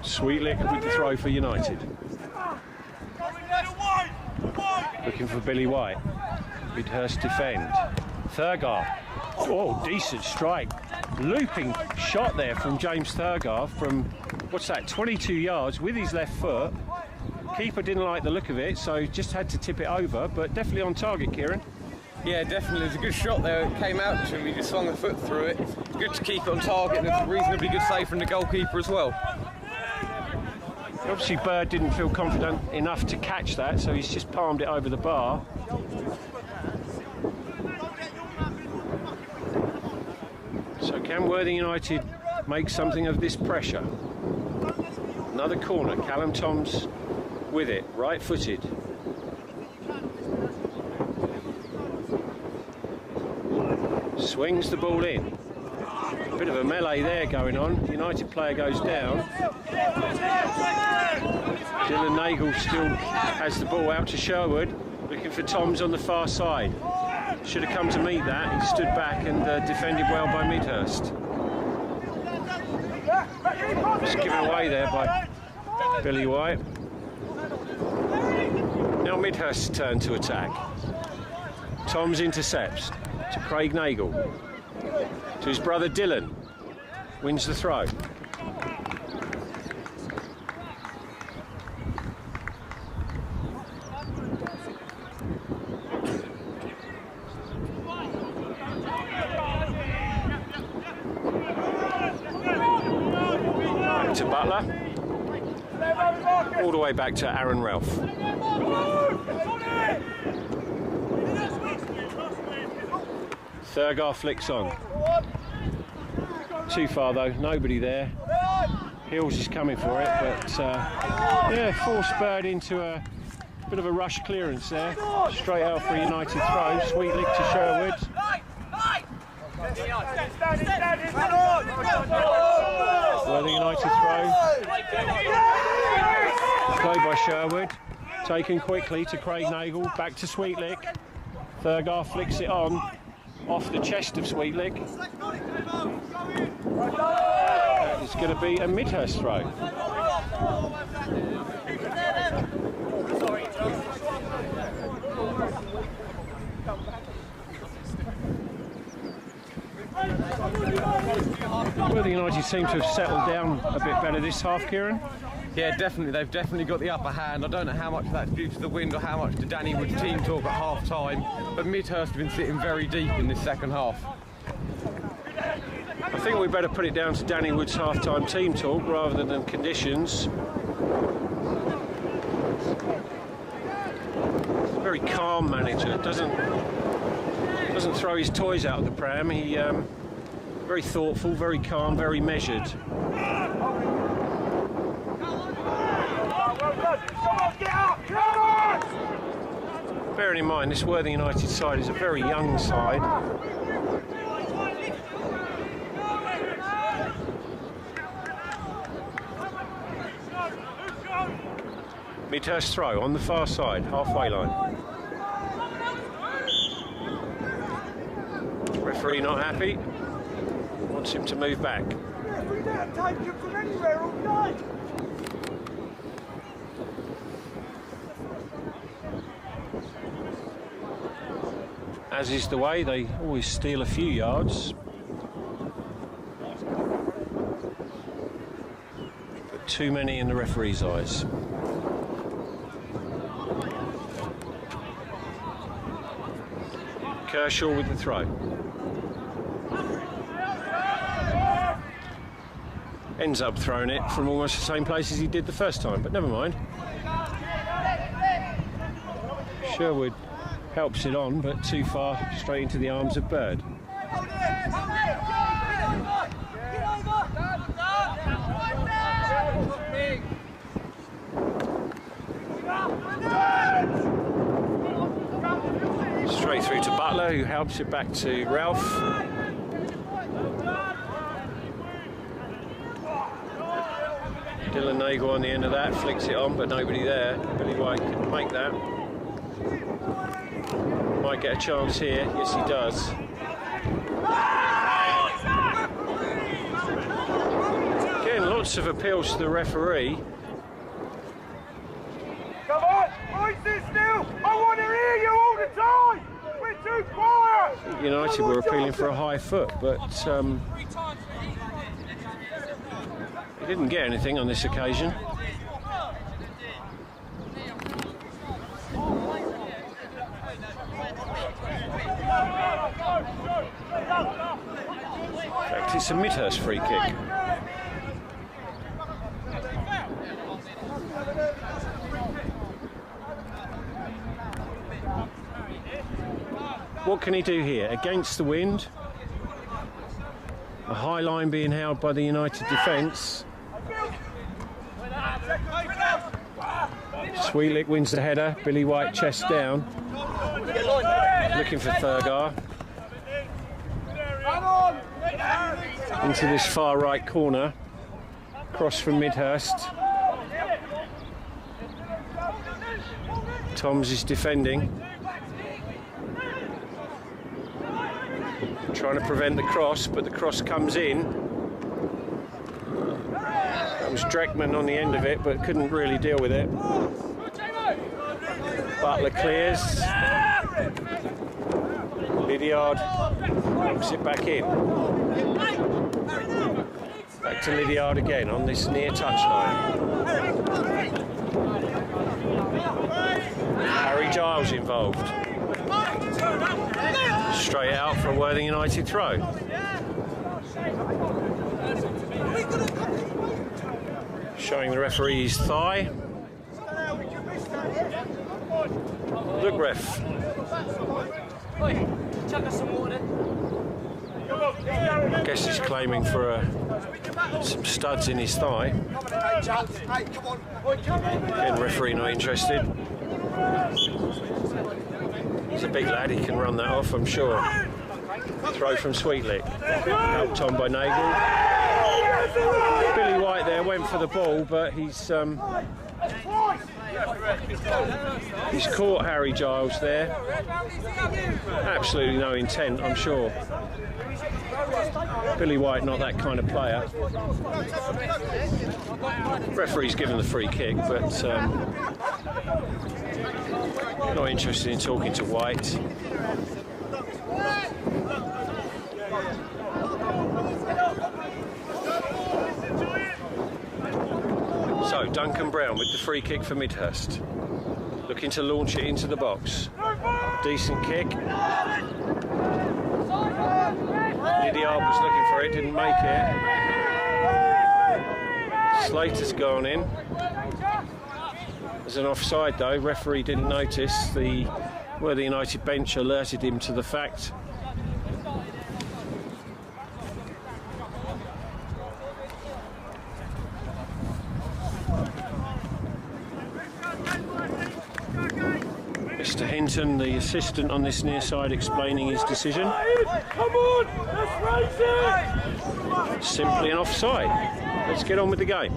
Sweetlick with the throw for United. Looking for Billy White. Midhurst defend. Thurgar. Oh, decent strike. Looping shot there from James Thurgar from, what's that, 22 yards with his left foot. Keeper didn't like the look of it, so just had to tip it over, but definitely on target, Kieran. Yeah, definitely. It was a good shot there. It came out to him, he just swung the foot through it. Good to keep it on target, and it's a reasonably good save from the goalkeeper as well. Obviously Bird didn't feel confident enough to catch that, so he's just palmed it over the bar. So can Worthing United make something of this pressure? Another corner, Callum Toms with it, right-footed. Swings the ball in. Bit of a melee there going on. United player goes down. Dylan Nagle still has the ball out to Sherwood, looking for Toms on the far side. Should have come to meet that. He stood back and defended well by Midhurst. Just given away there by Billy White. Now Midhurst's turn to attack. Toms intercepts to Craig Nagle. To his brother Dylan. Wins the throw. Butler. All the way back to Aaron Ralph. Thurgar flicks on. Too far though, nobody there. Hills is coming for it, but yeah, forced Bird into a bit of a rush clearance there. Straight out for a United throw. Sweetlick to Sherwood. Worthing United throw. Played by Sherwood. Taken quickly to Craig Nagle. Back to Sweetlick. Thurgar flicks it on. Off the chest of Sweetlick. It's going to be a Midhurst throw. Worthing United seem to have settled down a bit better this half, Kieran. Yeah, definitely. They've definitely got the upper hand. I don't know how much of that's due to the wind or how much to Danny Wood's team talk at half time, but Midhurst have been sitting very deep in this second half. I think we better put it down to Danny Wood's half-time team talk rather than conditions. Very calm manager. Doesn't throw his toys out of the pram. He very thoughtful, very calm, very measured. Bearing in mind, this Worthing United side is a very young side. Midhurst throw on the far side, halfway line. Referee not happy. Wants him to move back. We don't take him from anywhere all night. As is the way, they always steal a few yards. But too many in the referee's eyes. Kershaw with the throw. Ends up throwing it from almost the same place as he did the first time, but never mind. Sherwood helps it on, but too far straight into the arms of Bird. Straight through to Butler, who helps it back to Ralph. Dylan Nagel on the end of that, flicks it on, but nobody there. Billy White couldn't make that. Might get a chance here, yes he does. Again, lots of appeals to the referee. Come on, voice it still! I want to hear you all the time! We're too quiet! United were appealing for a high foot, but he didn't get anything on this occasion. In fact, it's a Midhurst free kick. What can he do here? Against the wind. A high line being held by the United defence. Sweetlick wins the header. Billy White chest down. Looking for Thurgar. Into this far right corner. Cross from Midhurst. Toms is defending. Trying to prevent the cross, but the cross comes in. That was Dreckman on the end of it, but couldn't really deal with it. Butler clears. Lydiard puts it back in. Back to Lydiard again on this near touchline. Harry Giles involved. Straight out for a Worthing United throw. Showing the referee's thigh. Look, ref. I guess he's claiming for some studs in his thigh. Again, referee not interested. He's a big lad, he can run that off, I'm sure. Throw from Sweetlick. Helped on by Nagel. Billy White there went for the ball, but he's caught Harry Giles there. Absolutely no intent, I'm sure. Billy White not that kind of player. Referee's given the free kick, but not interested in talking to White. So Duncan Brown with the free kick for Midhurst, looking to launch it into the box. Decent kick. Lydiard was looking for it, didn't make it. Slater's gone in. There's an offside though, referee didn't notice. The Worthing United bench alerted him to the fact. Mr. Hinton, the assistant on this near side, explaining his decision. Come on, let's race it! Simply an offside. Let's get on with the game.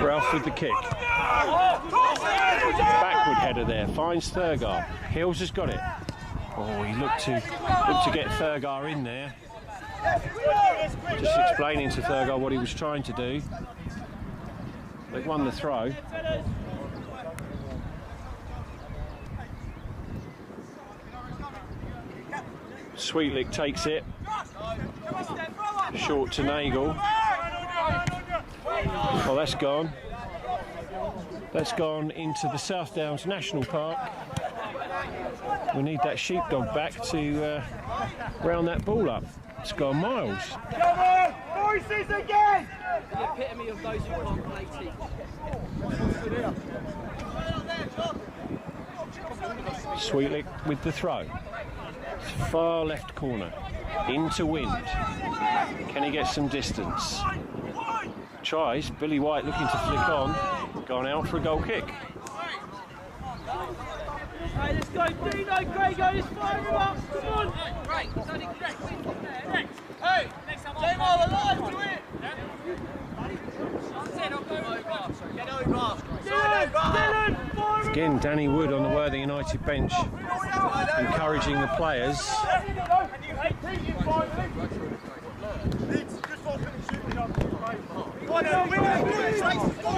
Ralph with the kick. Backward header there, finds Thurgar. Hills has got it. Oh, he looked to get Thurgar in there. Just explaining to Thurgar what he was trying to do. They've won the throw. Sweetlick takes it. Short to Nagel. Oh, that's gone. That's gone into the South Downs National Park. We need that sheepdog back to round that ball up. It's gone miles. Come on, voices again! The epitome of those who can't play team. Sweetlick with the throw. Far left corner. Into wind. Can he get some distance? Tries. Billy White looking to flick on. Gone out for a goal kick. Hey, let's go, Dino, Grego, let's fire him up, come on! Great, hey, J-Mo, alive to it! Again, Danny Wood on the Worthing United bench, encouraging the players.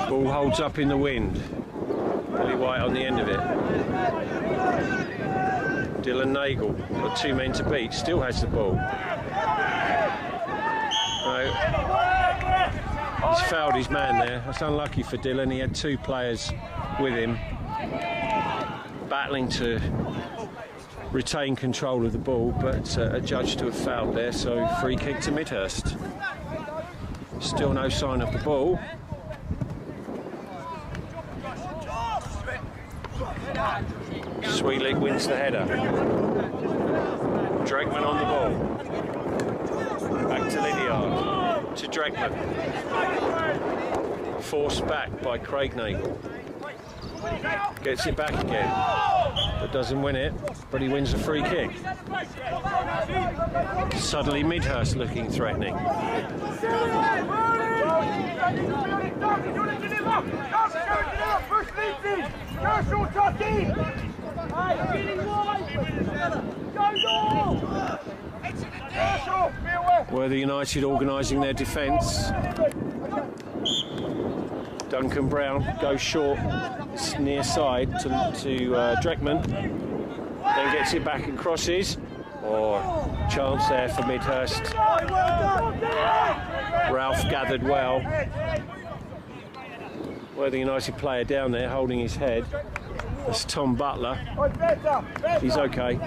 Ball holds up in the wind. Billy White on the end of it. Dylan Nagel, got two men to beat, still has the ball. No. He's fouled his man there. That's unlucky for Dylan. He had two players with him, battling to retain control of the ball, but adjudged to have fouled there, so free kick to Midhurst. Still no sign of the ball. Sweetlick wins the header. Dregman on the ball. Back to Lydiard. To Dregman. Forced back by Craig Nagel. Gets it back again, but doesn't win it, but he wins a free kick. Suddenly Midhurst looking threatening. Worthing United organising their defence. Duncan Brown goes short, near side to Dregman, then gets it back and crosses. Oh, chance there for Midhurst. Ralph gathered well. Worthing United player down there holding his head. That's Tom Butler. He's okay.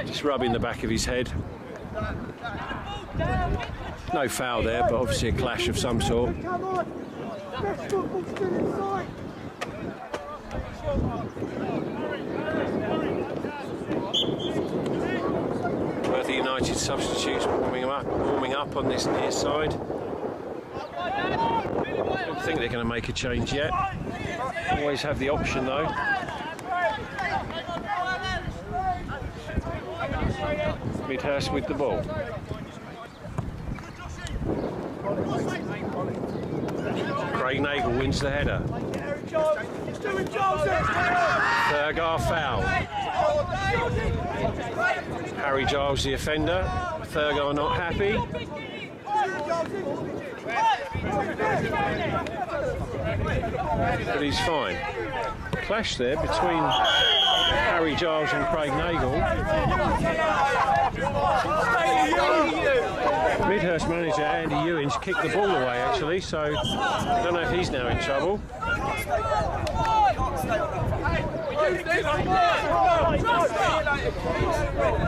Just rubbing the back of his head. No foul there, but obviously a clash of some sort. Worthing United substitutes warming up on this near side. I don't think they're going to make a change yet. Always have the option though. Midhurst with the ball. Craig Nagel wins the header. Thurgar foul. Harry Giles the offender. Thurgar not happy. But he's fine. Clash there between Harry Giles and Craig Nagel. Midhurst manager Andy Ewins kicked the ball away actually, so I don't know if he's now in trouble.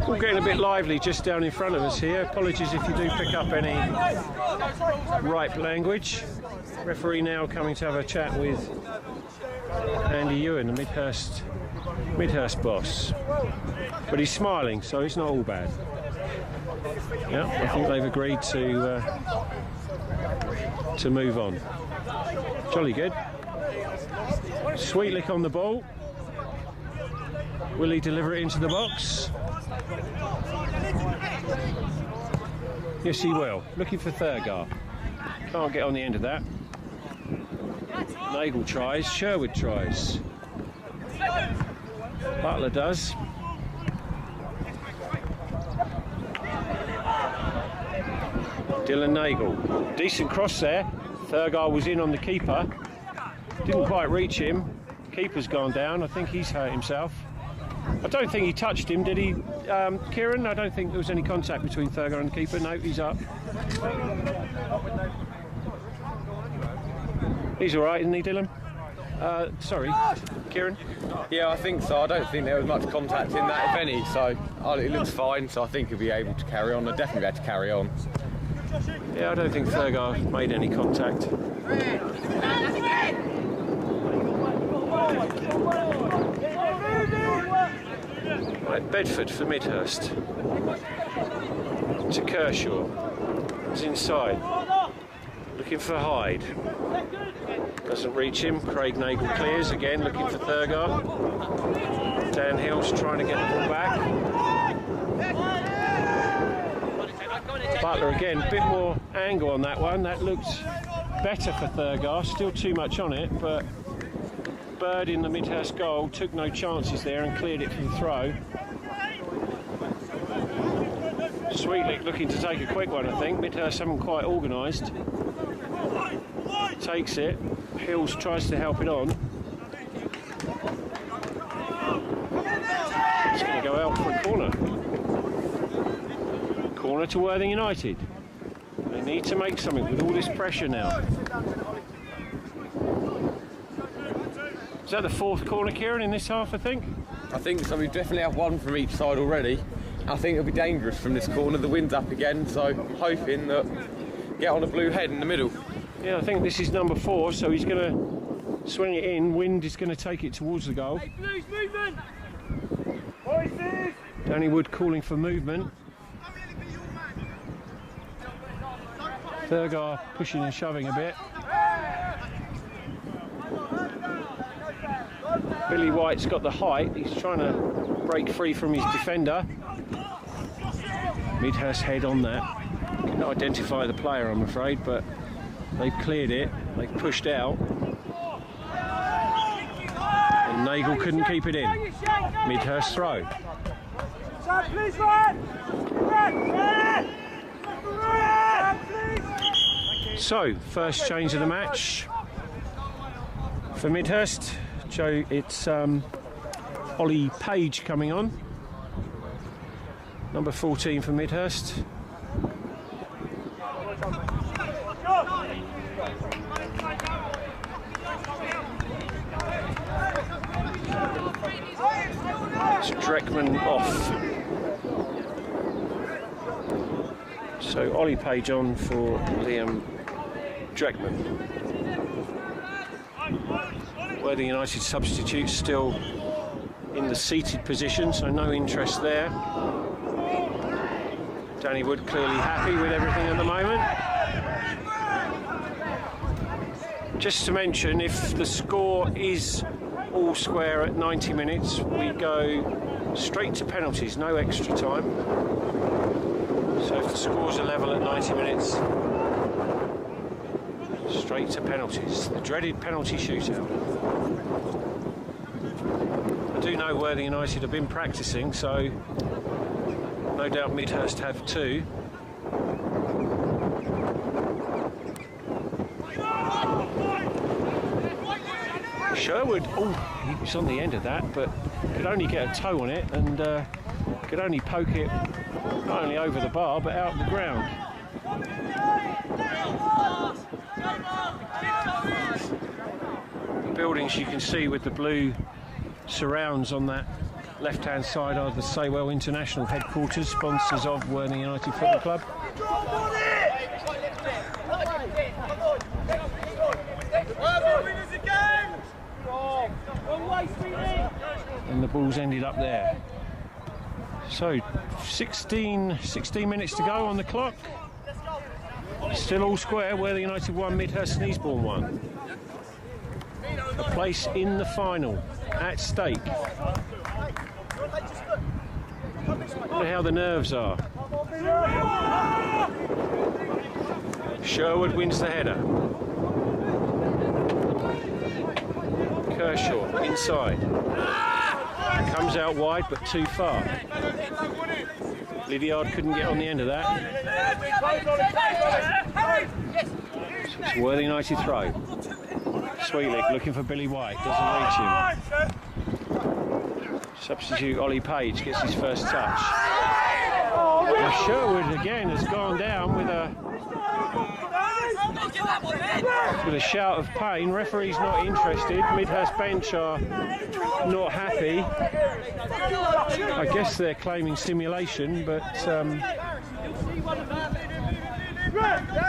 All getting a bit lively just down in front of us here. Apologies if you do pick up any ripe language. Referee now coming to have a chat with Andy Ewan, the Midhurst boss. But he's smiling, so it's not all bad. Yeah, I think they've agreed to move on. Jolly good. Sweetlick on the ball. Will he deliver it into the box? Yes, he will. Looking for Thurgar. Can't get on the end of that. Nagel tries. Sherwood tries. Butler does. Dylan Nagel. Decent cross there. Thurgar was in on the keeper. Didn't quite reach him. Keeper's gone down. I think he's hurt himself. I don't think he touched him, did he, Kieran? I don't think there was any contact between Thurgar and the keeper. No, he's up. He's all right, isn't he, Dylan? Sorry, Kieran? Yeah, I think so. I don't think there was much contact in that, if any, so it looks fine, so I think he'll be able to carry on. They'll definitely be able to carry on. Yeah, I don't think Thurgar made any contact. Right, Bedford for Midhurst. To Kershaw. He's inside. Looking for Hyde. Doesn't reach him. Craig Nagel clears again, looking for Thurgar. Dan Hill's trying to get the ball back. Butler again, a bit more angle on that one. That looked better for Thurgar. Still too much on it, but Bird in the Midhurst goal took no chances there and cleared it for the throw. Sweetlick looking to take a quick one, I think. Midhurst haven't quite organised. Takes it. Hills tries to help it on. It's going to go out for a corner. Corner to Worthing United. They need to make something with all this pressure now. Is that the fourth corner, Kieran, in this half, I think? I think so. We definitely have one from each side already. I think it'll be dangerous from this corner. The wind's up again, so I'm hoping that get on a blue head in the middle. Yeah, I think this is number 4, so he's going to swing it in. Wind is going to take it towards the goal. Hey, Blues, movement! Danny Wood calling for movement. Thurgar pushing and shoving a bit. Billy White's got the height. He's trying to break free from his defender. Midhurst head on that. Couldn't identify the player, I'm afraid, but they've cleared it. They've pushed out. And Nagel couldn't keep it in. Midhurst throw. So, first change of the match for Midhurst. Joe, it's Ollie Page coming on. Number 14 for Midhurst. Dreckman off. So Ollie Page on for Liam Dreckman. Worthing United substitute still in the seated position, so no interest there. Danny Wood clearly happy with everything at the moment. Just to mention, if the score is all square at 90 minutes, we go straight to penalties, no extra time. So if the score's a level at 90 minutes, straight to penalties, the dreaded penalty shootout. I do know Worthing United have been practicing, so no doubt Midhurst have too. Sherwood, oh, he was on the end of that, but could only get a toe on it and could only poke it not only over the bar but out of the ground. The buildings you can see with the blue surrounds on that left-hand side are the Saywell International headquarters, sponsors of Worthing United Football Club. And the ball's ended up there. So 16 minutes to go on the clock. Still all square. Worthing United 1, Midhurst Easebourne 1. A place in the final at stake. Look how the nerves are. Sherwood wins the header. Kershaw inside. Comes out wide but too far. Lydiard couldn't get on the end of that. So it's Worthing United throw. Sweetlick looking for Billy White, doesn't reach him. Substitute Ollie Page gets his first touch. Now Sherwood again has gone down with a shout of pain. Referee's not interested. Midhurst bench are not happy. I guess they're claiming simulation, but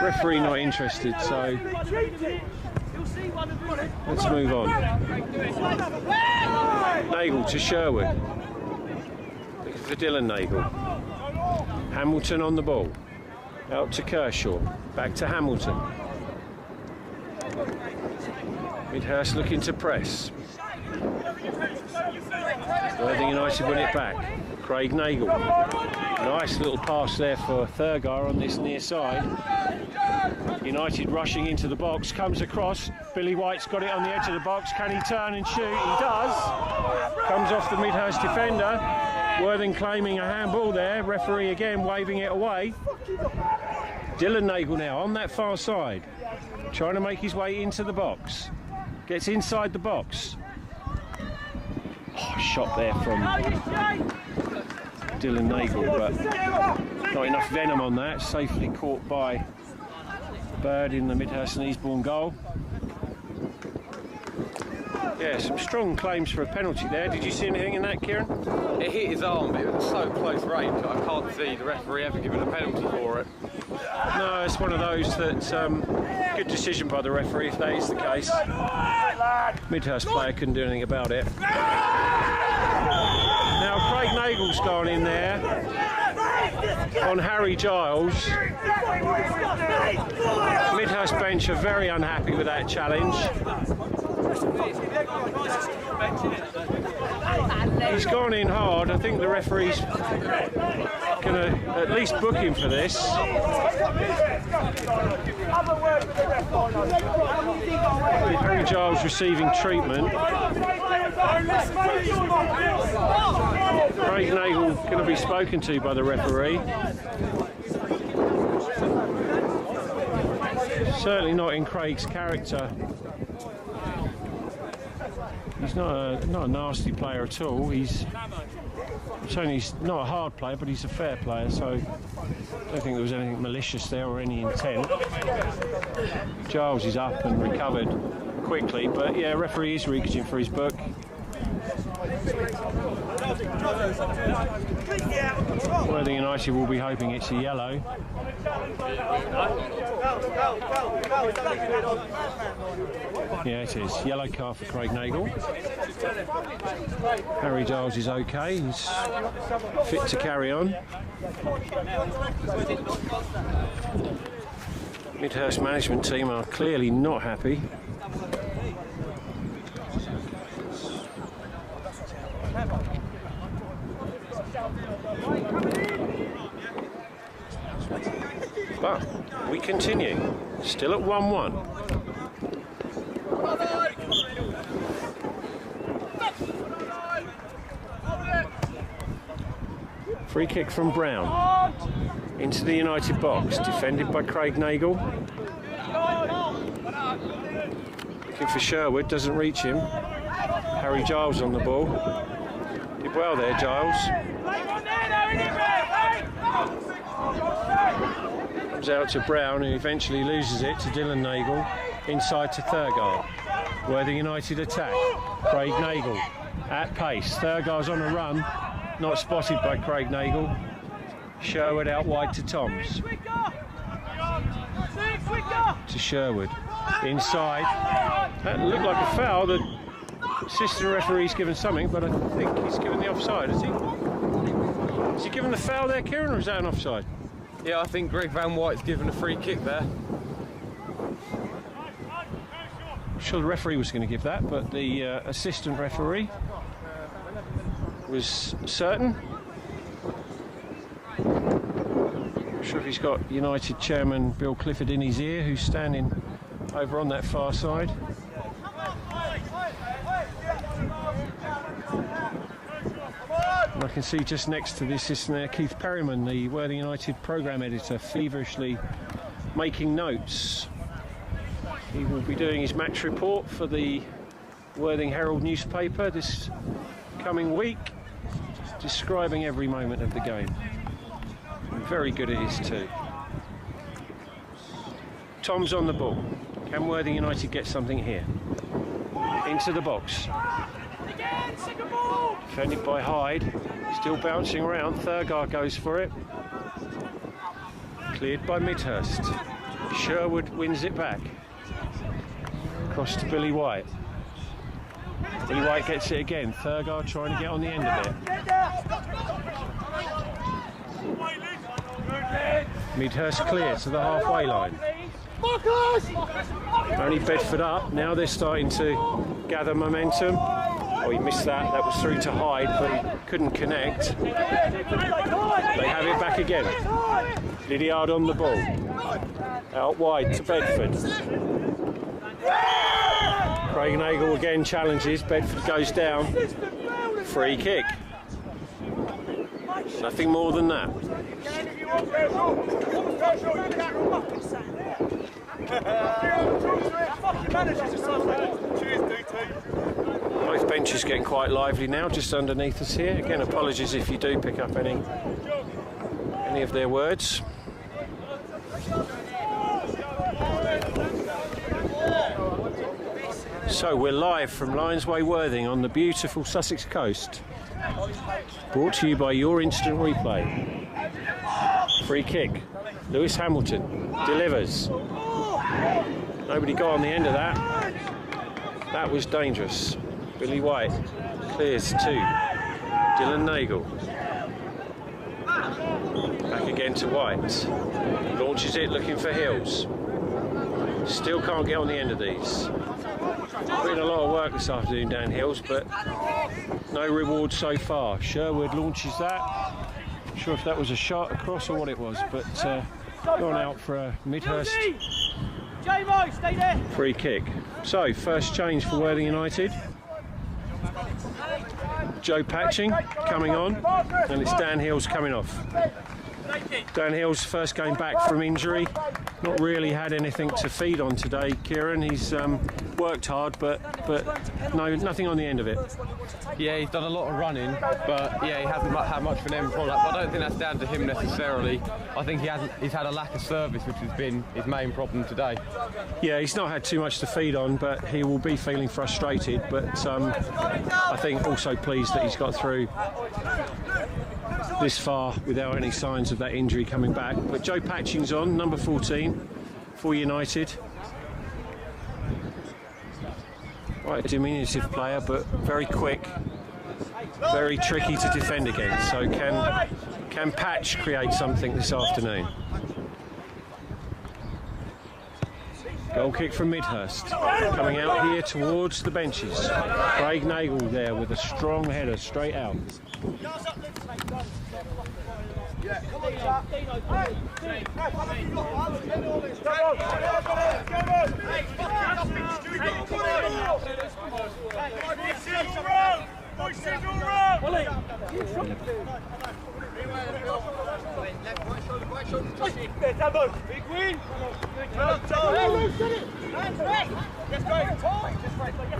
referee not interested, so let's move on. Nagel to Sherwood. Looking for Dylan Nagel. Hamilton on the ball. Out to Kershaw. Back to Hamilton. Midhurst looking to press. Worthing United win it back. Craig Nagel. Nice little pass there for Thurgar on this near side. United rushing into the box, comes across. Billy White's got it on the edge of the box. Can he turn and shoot? He does. Comes off the Midhurst defender. Worthing claiming a handball there. Referee again waving it away. Dylan Nagel now on that far side, trying to make his way into the box. Gets inside the box. Oh, shot there from Dylan Nagel, but not enough venom on that. Safely caught by Bird in the Midhurst and Easebourne goal. Yeah, some strong claims for a penalty there. Did you see anything in that, Kieran? It hit his arm, but it was so close range that I can't see the referee ever giving a penalty for it. No, it's one of those that good decision by the referee if that is the case. Midhurst player couldn't do anything about it. Now Craig Nagel's gone in there on Harry Giles. Midhurst bench are very unhappy with that challenge. He's gone in hard. I think the referee's going to at least book him for this. Harry Giles receiving treatment. Craig Nagel going to be spoken to by the referee. Certainly not in Craig's character. He's not a nasty player at all. He's not a hard player, but he's a fair player, so I don't think there was anything malicious there or any intent. Giles is up and recovered quickly, but yeah, referee is reaching for his book. Worthing United will be hoping it's a yellow. Yeah, it is. Yellow card for Craig Nagle. Harry Giles is okay. He's fit to carry on. Midhurst management team are clearly not happy. But we continue, still at 1-1. Free kick from Brown into the United box, defended by Craig Nagle. Looking for Sherwood, doesn't reach him. Harry Giles on the ball. Did well there, Giles. Comes out to Brown, who eventually loses it to Dylan Nagle. Inside to Thurgar. Worthing United attack. Craig Nagle at pace. Thurgar's on a run. Not spotted by Craig Nagle. Sherwood out wide to Toms. To Sherwood. Inside. That looked like a foul. The assistant referee's given something, but I think he's given the offside, has he? Has he given the foul there, Kieran, or is that an offside? Yeah, I think Greg Van White's given a free kick there. I'm sure the referee was going to give that, but the assistant referee was certain. I'm sure if he's got United chairman Bill Clifford in his ear, who's standing over on that far side. And I can see just next to the assistant there, Keith Perryman, the Worthing United programme editor, feverishly making notes. He will be doing his match report for the Worthing Herald newspaper this coming week, describing every moment of the game. And very good it is too. Tom's on the ball. Can Worthing United get something here? Into the box. Defended by Hyde. Still bouncing around. Thurgar goes for it. Cleared by Midhurst. Sherwood wins it back. Across to Billy White. Billy White gets it again. Thurgar trying to get on the end of it. Midhurst clear to the halfway line. Only Bedford up. Now they're starting to gather momentum. Oh, he missed that. That was through to Hyde, but he couldn't connect. They have it back again. Lydiard on the ball. Out wide to Bedford. Craig Nagle again challenges. Bedford goes down. Free kick. Nothing more than that. Both benches getting quite lively now, just underneath us here. Again, apologies if you do pick up any of their words. So we're live from Lions Way Worthing on the beautiful Sussex coast. Brought to you by your instant replay. Free kick. Lewis Hamilton delivers. Nobody got on the end of that. That was dangerous. Billy White clears to Dylan Nagle. Back again to White. Launches it looking for Hills. Still can't get on the end of these. Been a lot of work this afternoon down Hills, but no reward so far. Sherwood launches that. Not sure if that was a shot across or what it was, but gone out for a Midhurst free kick. So first change for Worthing United. Joe Patching coming on, and it's Dan Hills coming off. Dan Hill's first game back from injury. Not really had anything to feed on today, Kieran. He's worked hard, but no, nothing on the end of it. Yeah, he's done a lot of running, but yeah, he hasn't had much of an end product. But I don't think that's down to him necessarily. I think he's had a lack of service, which has been his main problem today. Yeah, he's not had too much to feed on, but he will be feeling frustrated. But I think also pleased that he's got through this far without any signs of that injury coming back. But Joe Patching's on, number 14 for United. Quite a diminutive player, but very quick, very tricky to defend against. So can Patch create something this afternoon? Goal kick from Midhurst, coming out here towards the benches. Craig Nagel there with a strong header straight out.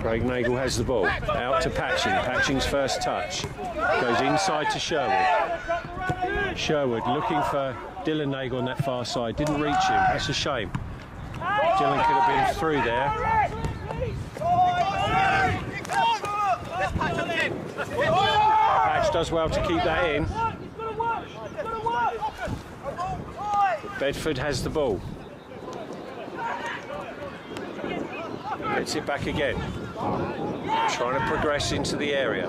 Craig Nagel has the ball, out to Patching. Patching's first touch goes inside to Sherwood. Sherwood looking for Dylan Nagel on that far side, didn't reach him, that's a shame. Dylan could have been through there. Patch does well to keep that in. Bedford has the ball. Gets it back again. Trying to progress into the area.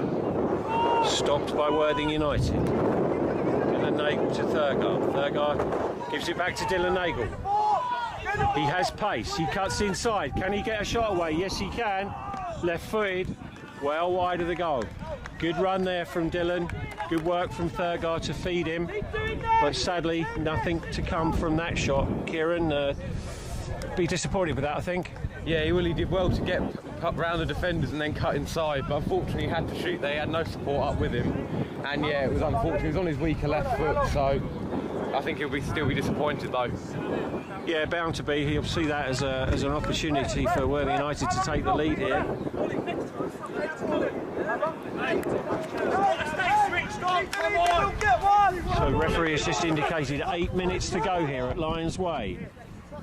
Stopped by Worthing United. Dylan Nagel to Thurgar. Thurgar gives it back to Dylan Nagel. He has pace. He cuts inside. Can he get a shot away? Yes, he can. Left-footed. Well wide of the goal. Good run there from Dylan. Good work from Thurgar to feed him. But sadly, nothing to come from that shot. Kieran, be disappointed with that, I think. Yeah, he really did well to get up round the defenders and then cut inside, but unfortunately he had to shoot. They had no support up with him, and yeah, it was unfortunate. He was on his weaker left foot, so I think he'll still be disappointed though. Yeah, bound to be. He'll see that as an opportunity for Worthing United to take the lead here. So referee has just indicated 8 minutes to go here at Lions Way.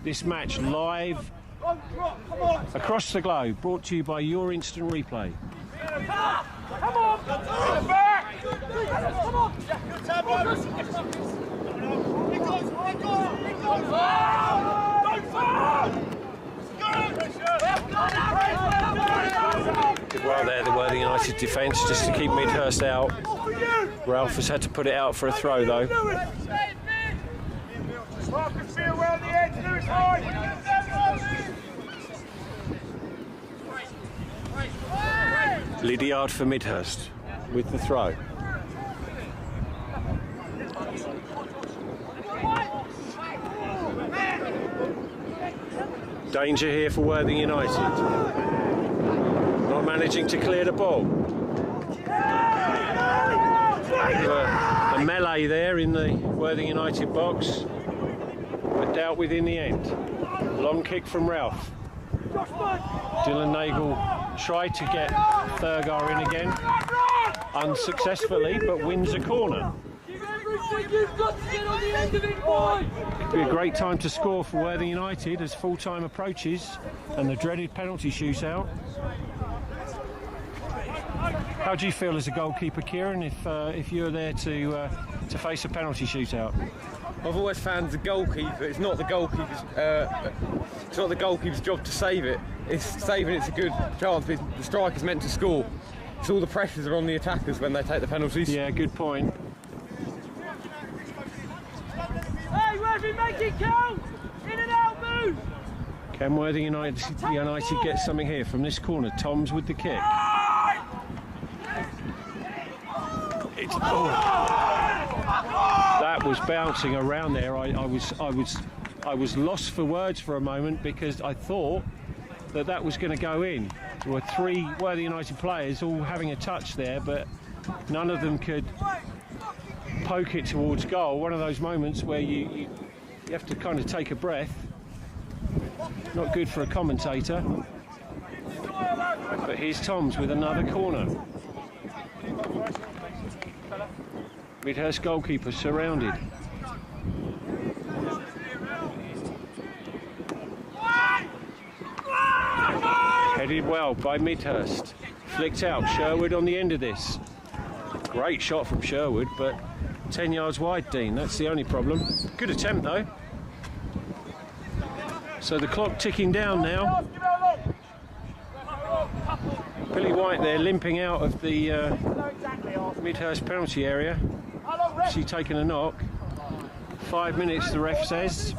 This match live across the globe, brought to you by Your Instant Replay. Come on! Back! Come on! Good well there, the Worthing United defence, just to keep Midhurst out. Ralph has had to put it out for a throw though. Lydiard for Midhurst with the throw. Danger here for Worthing United. Not managing to clear the ball. A melee there in the Worthing United box, but dealt with in the end. Long kick from Ralph. Dylan Nagel tried to get Thurgar in again, unsuccessfully, but wins a corner. Could be a great time to score for Worthing United as full time approaches and the dreaded penalty shootout. How do you feel as a goalkeeper, Kieran, if you're there to face a penalty shootout? I've always found the goalkeeper, it's not the goalkeeper's job to save it. It's saving it's a good chance, but the striker's meant to score. It's all the pressures are on the attackers when they take the penalties. Yeah, good point. Hey, Worthing, make it count! In and out, move! Can Worthing United get something here from this corner? Tom's with the kick. That was bouncing around there. I was lost for words for a moment because I thought that was going to go in. There were three Worthing United players all having a touch there, but none of them could poke it towards goal. One of those moments where you have to kind of take a breath. Not good for a commentator. But here's Toms with another corner. Midhurst goalkeeper surrounded. Headed well by Midhurst. Flicked out. Sherwood on the end of this. Great shot from Sherwood, but 10 yards wide, Dean. That's the only problem. Good attempt, though. So the clock ticking down now. Billy White there limping out of the Midhurst penalty area. She's taken a knock. 5 minutes, the ref says.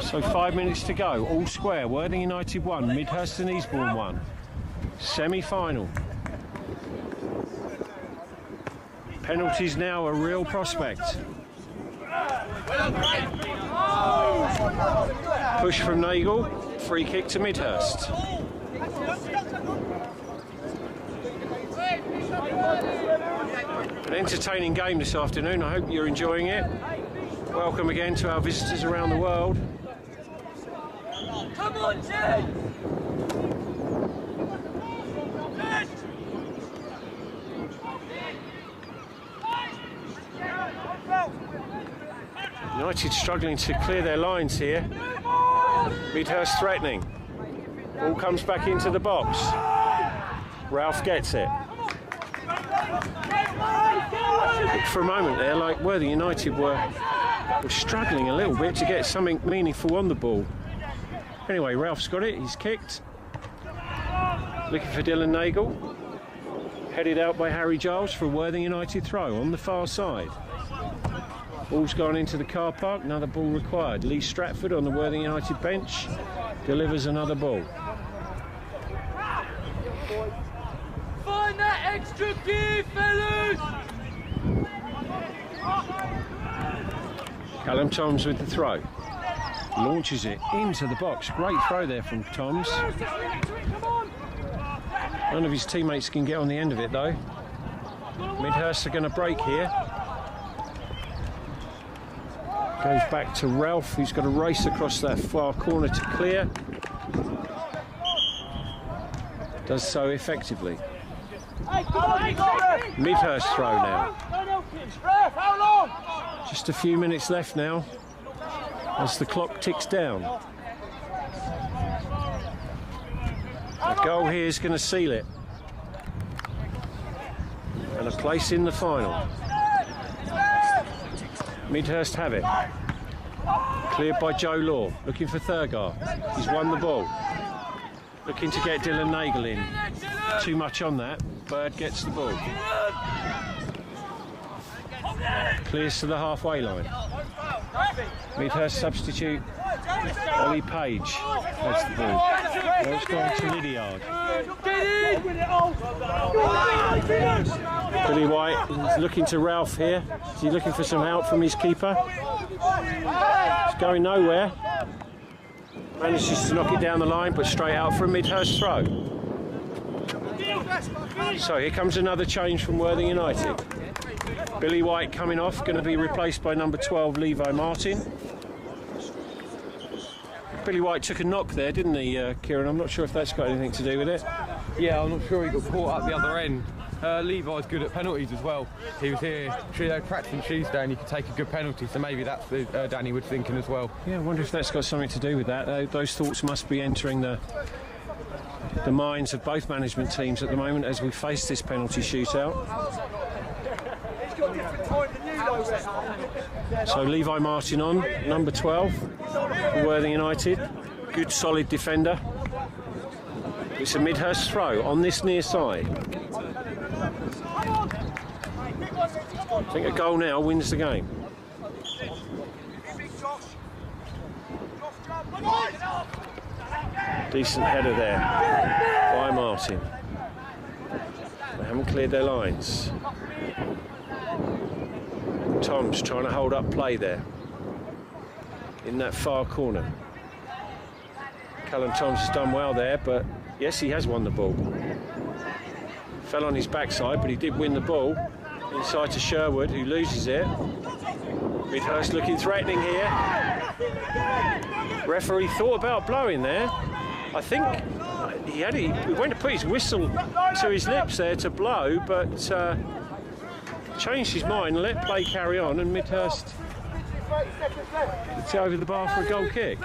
So 5 minutes to go. All square. Worthing United 1, Midhurst and Easebourne 1. Semi-final. Penalties now a real prospect. Push from Nagel. Free kick to Midhurst. An entertaining game this afternoon. I hope you're enjoying it. Welcome again to our visitors around the world. Come on, Jay! United struggling to clear their lines here. Midhurst threatening. Ball comes back into the box. Ralph gets it. Looked for a moment there like Worthing United were struggling a little bit to get something meaningful on the ball. Anyway, Ralph's got it. He's kicked. Looking for Dylan Nagel. Headed out by Harry Giles for a Worthing United throw on the far side. Ball's gone into the car park, another ball required. Lee Stratford on the Worthing United bench delivers another ball. Find that extra gear, fellas! Callum Toms with the throw. Launches it into the box. Great throw there from Toms. None of his teammates can get on the end of it though. Midhurst are going to break here. Goes back to Ralph, who's got to race across that far corner to clear. Does so effectively. Midhurst throw now. Just a few minutes left now as the clock ticks down. A goal here is going to seal it. And a place in the final. Midhurst have it. Cleared by Joe Law. Looking for Thurgar. He's won the ball. Looking to get Dylan Nagel in. Too much on that. Bird gets the ball. Clears to the halfway line. Midhurst substitute Ollie Page has the ball. Ball's gone to Lydiard. Billy White is looking to Ralph here. Is he looking for some help from his keeper? It's going nowhere. Manages to knock it down the line, but straight out for a Midhurst throw. So here comes another change from Worthing United. Billy White coming off, going to be replaced by number 12, Levi Martin. Billy White took a knock there, didn't he, Kieran? I'm not sure if that's got anything to do with it. Yeah, I'm not sure he got caught up the other end. Levi's good at penalties as well. He was here practicing Tuesday and he could take a good penalty, so maybe that's what Danny was thinking as well. Yeah, I wonder if that's got something to do with that. Those thoughts must be entering the minds of both management teams at the moment as we face this penalty shootout. So Levi Martin on, number 12 for Worthing United. Good solid defender. It's a Midhurst throw on this near side. I think a goal now wins the game. Decent header there by Martin. They haven't cleared their lines. Tom's trying to hold up play there in that far corner. Callum Toms has done well there, but yes, he has won the ball. Fell on his backside, but he did win the ball. Inside to Sherwood, who loses it. Midhurst looking threatening here. Referee thought about blowing there. I think he went to put his whistle to his lips there to blow, but changed his mind, let play carry on, and Midhurst gets over the bar for a goal kick.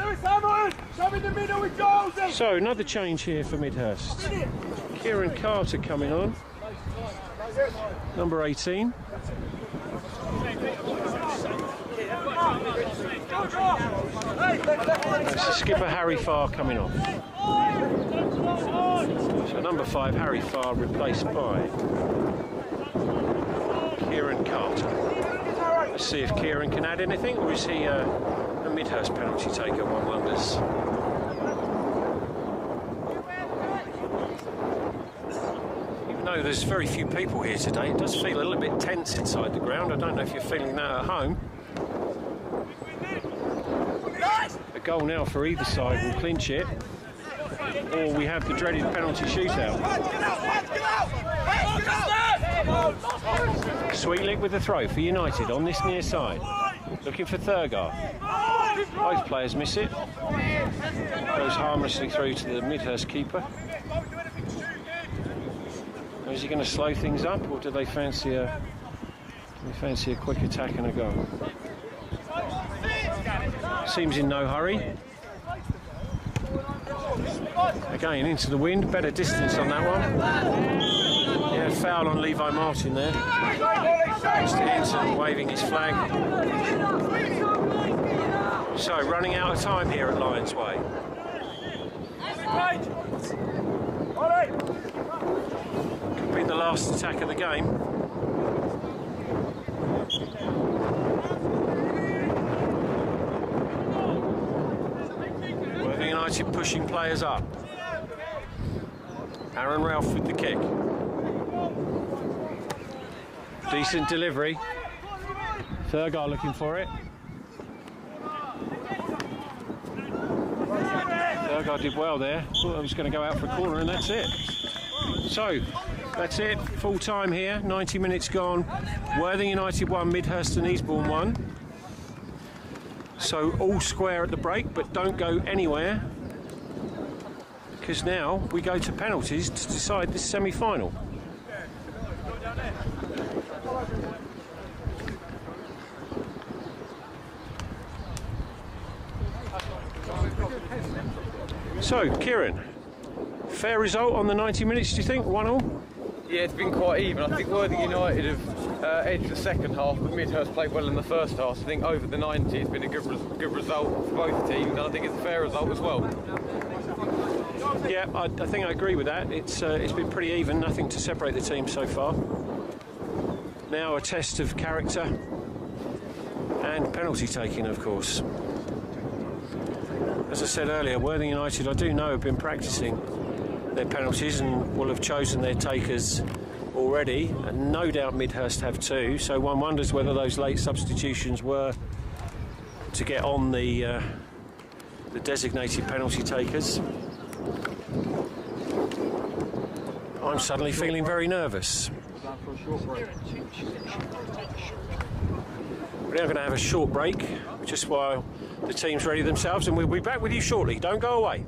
So another change here for Midhurst. Kieran Carter coming on, number 18. That's the skipper Harry Farr coming off. So number 5, Harry Farr, replaced by Kieran Carter. Let's see if Kieran can add anything, or is he a Midhurst penalty taker, one wonders. Even though there's very few people here today, it does feel a little bit tense inside the ground. I don't know if you're feeling that at home. A goal now for either side will clinch it, or we have the dreaded penalty shootout. Sweetlick with the throw for United on this near side, looking for Thurgar. Both players miss it. Goes harmlessly through to the Midhurst keeper. Is he going to slow things up, or do they fancy a quick attack and a goal? Seems in no hurry. Again into the wind, better distance on that one. Yeah, foul on Levi Martin there. Mr. Hinton waving his flag. So running out of time here at Lions Way. Could be the last attack of the game. Worthing United pushing players up. Aaron Ralph with the kick. Decent delivery. Thurgar looking for it. Thurgar did well there. Thought I was going to go out for a corner, and that's it. So, that's it. Full time here. 90 minutes gone. Worthing United 1, Midhurst and Easebourne 1. So all square at the break, but don't go anywhere, because now we go to penalties to decide this semi-final. So, Kieran, fair result on the 90 minutes, do you think? 1-1? Yeah, it's been quite even. I think Worthing United have edged the second half, but Midhurst played well in the first half. So I think over the 90 it's been a good result for both teams, and I think it's a fair result as well. Yeah, I think I agree with that. It's been pretty even, nothing to separate the teams so far. Now a test of character and penalty taking, of course. As I said earlier, Worthing United, I do know, have been practicing their penalties and will have chosen their takers already, and no doubt Midhurst have too, so one wonders whether those late substitutions were to get on the designated penalty takers. I'm suddenly feeling very nervous. We're now going to have a short break, just while the teams ready themselves, and we'll be back with you shortly. Don't go away.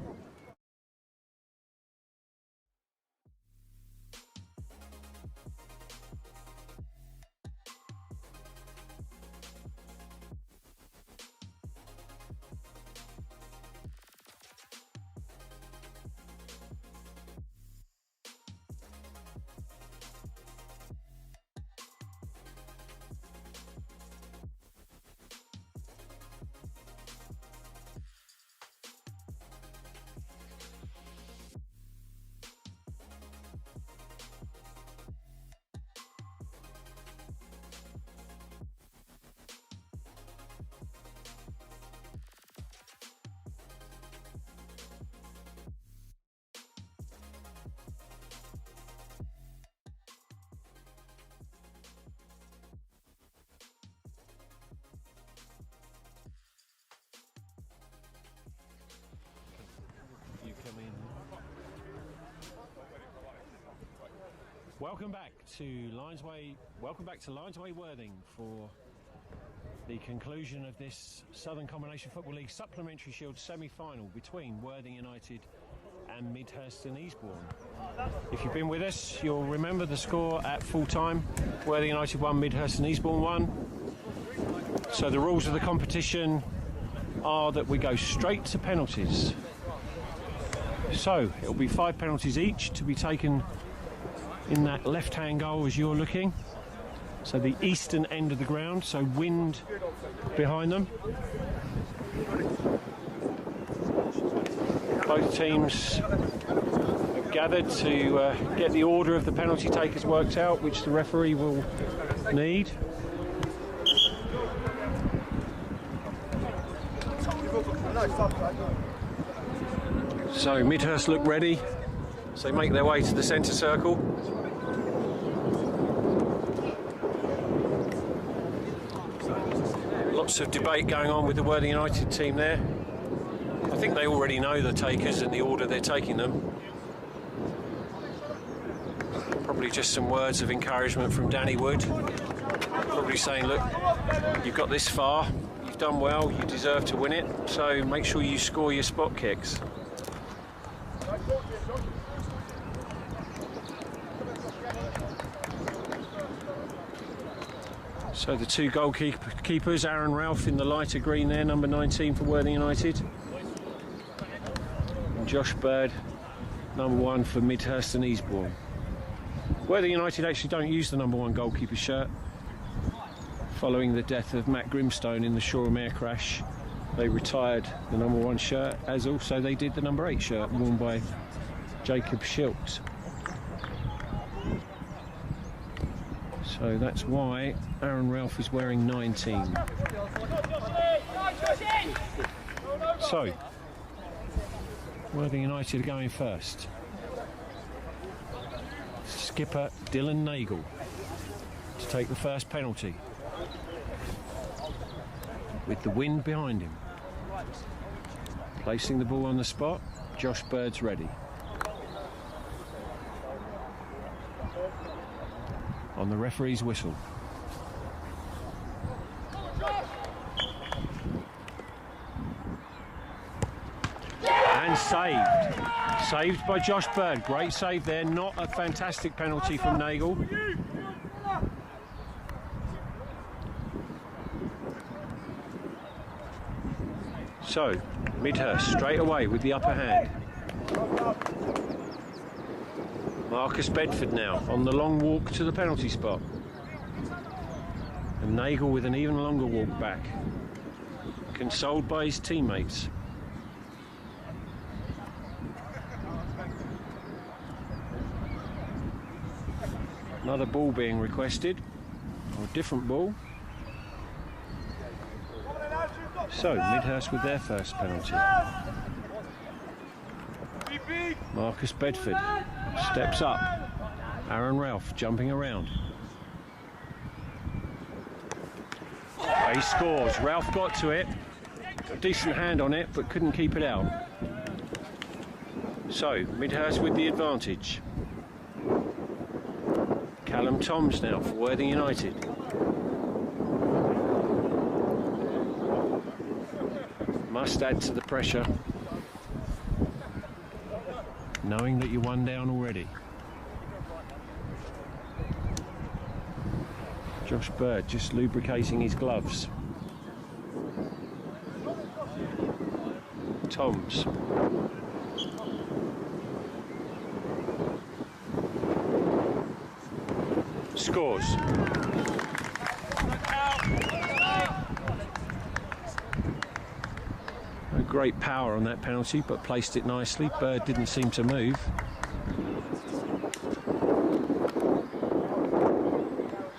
Welcome back to Linesway Worthing for the conclusion of this Southern Combination Football League Supplementary Shield semi-final between Worthing United and Midhurst and Easebourne. If you've been with us, you'll remember the score at full time. Worthing United 1, Midhurst and Easebourne 1. So the rules of the competition are that we go straight to penalties. So it'll be 5 penalties each to be taken in that left-hand goal as you're looking. So the eastern end of the ground, so wind behind them. Both teams have gathered to get the order of the penalty takers worked out, which the referee will need. So Midhurst look ready, so they make their way to the centre circle. Lots of debate going on with the Worthing United team there. I think they already know the takers and the order they're taking them. Probably just some words of encouragement from Danny Wood. Probably saying, look, you've got this far, you've done well, you deserve to win it, so make sure you score your spot kicks. So the 2 goalkeepers, Aaron Ralph in the lighter green there, number 19 for Worthing United. And Josh Bird, number 1 for Midhurst and Easebourne. Worthing United actually don't use the number 1 goalkeeper shirt. Following the death of Matt Grimstone in the Shoreham air crash, they retired the number 1 shirt, as also they did the number 8 shirt worn by Jacob Schiltz. So that's why Aaron Ralph is wearing 19. So, Worthing United are going first. Skipper Dylan Nagel to take the first penalty, with the wind behind him. Placing the ball on the spot, Josh Bird's ready. On the referee's whistle. And saved. Saved by Josh Bird. Great save there. Not a fantastic penalty from Nagel. So, Midhurst straight away with the upper hand. Marcus Bedford now on the long walk to the penalty spot. And Nagel with an even longer walk back. Consoled by his teammates. Another ball being requested, or a different ball. So, Midhurst with their first penalty. Marcus Bedford steps up. Aaron Ralph jumping around. He scores. Ralph got to it. A decent hand on it, but couldn't keep it out. So, Midhurst with the advantage. Callum Toms now for Worthing United. Must add to the pressure, knowing that you're 1 down already. Josh Bird just lubricating his gloves. Toms. Scores. Great power on that penalty, but placed it nicely. Bird didn't seem to move.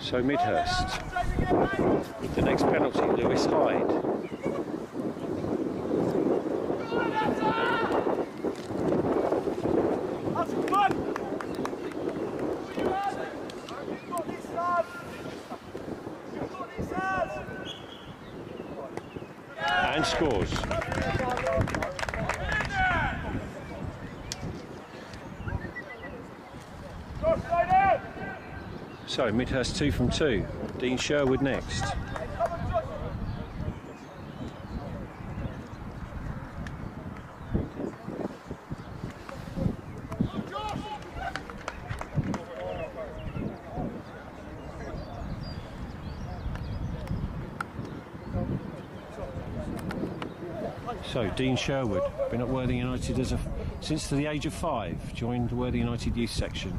So Midhurst with the next penalty, Lewis Hyde. And scores. So Midhurst 2 from 2. Dean Sherwood next. So Dean Sherwood, been at Worthing United since the age of 5, joined the Worthing United youth section.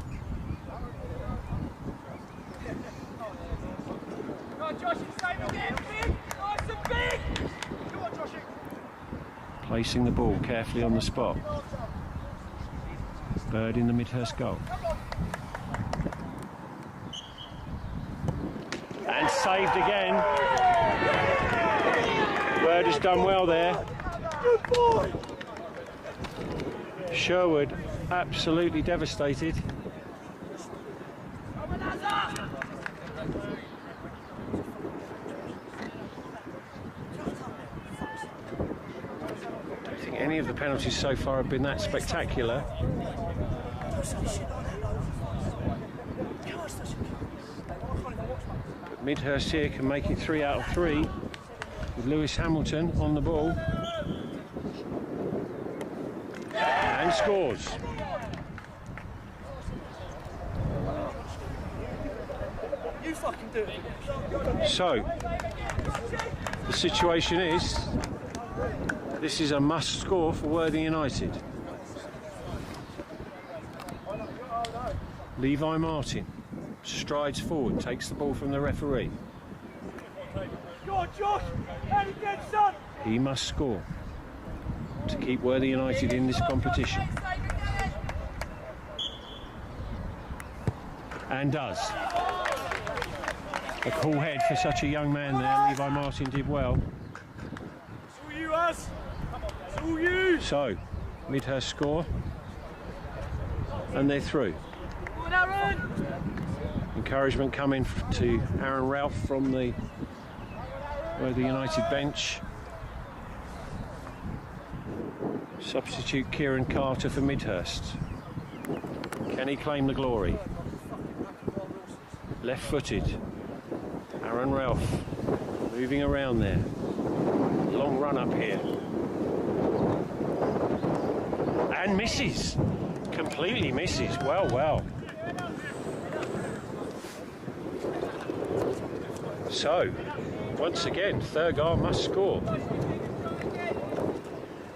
Placing the ball carefully on the spot. Bird in the Midhurst goal. And saved again. Bird has done well there. Sherwood absolutely devastated. Don't think any of the penalties so far have been that spectacular. But Midhurst here can make it 3 out of 3 with Lewis Hamilton on the ball. And scores. You fucking do it. So, the situation is, this is a must score for Worthing United. Levi Martin strides forward, takes the ball from the referee. Go on, Josh! And again, son! He must score to keep Worthing United in this competition. And does. A cool head for such a young man there. Levi Martin did well. It's all you, Az! It's all you! So, Midhurst score. And they're through. Encouragement coming to Aaron Ralph from the Worthing United bench. Substitute Kieran Carter for Midhurst. Can he claim the glory? Left-footed. Aaron Ralph moving around there. Long run up here. And misses. Completely misses. Well, well. So, once again, Thurgar must score.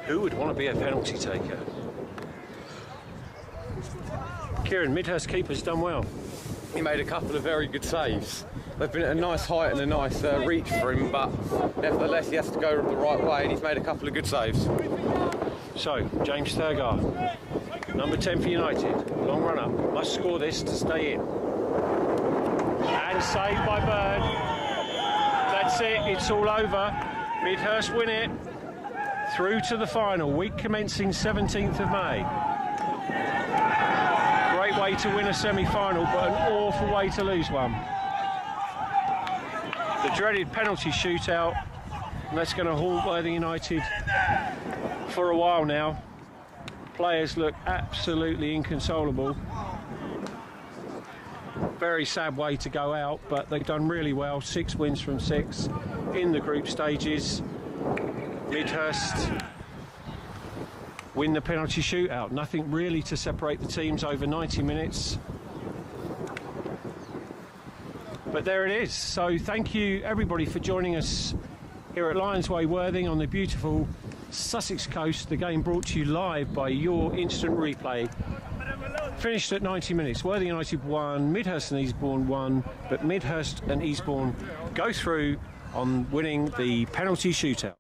Who would want to be a penalty taker? Kieran, Midhurst keeper's done well. He made a couple of very good saves. They've been at a nice height and a nice reach for him, but nevertheless he has to go the right way, and he's made a couple of good saves. So, James Thurgar, number 10 for United, long run up, must score this to stay in. And saved by Bird. That's it, it's all over. Midhurst win it. Through to the final, week commencing 17th of May. Great way to win a semi-final, but an awful way to lose one. The dreaded penalty shootout, and that's going to haunt Worthing United for a while now. Players look absolutely inconsolable. Very sad way to go out, but they've done really well. 6 wins from 6 in the group stages. Midhurst win the penalty shootout. Nothing really to separate the teams over 90 minutes. But there it is. So thank you everybody for joining us here at Lions Way Worthing on the beautiful Sussex coast. The game brought to you live by your instant replay. Finished at 90 minutes. Worthing United won, Midhurst and Easebourne won, but Midhurst and Easebourne go through on winning the penalty shootout.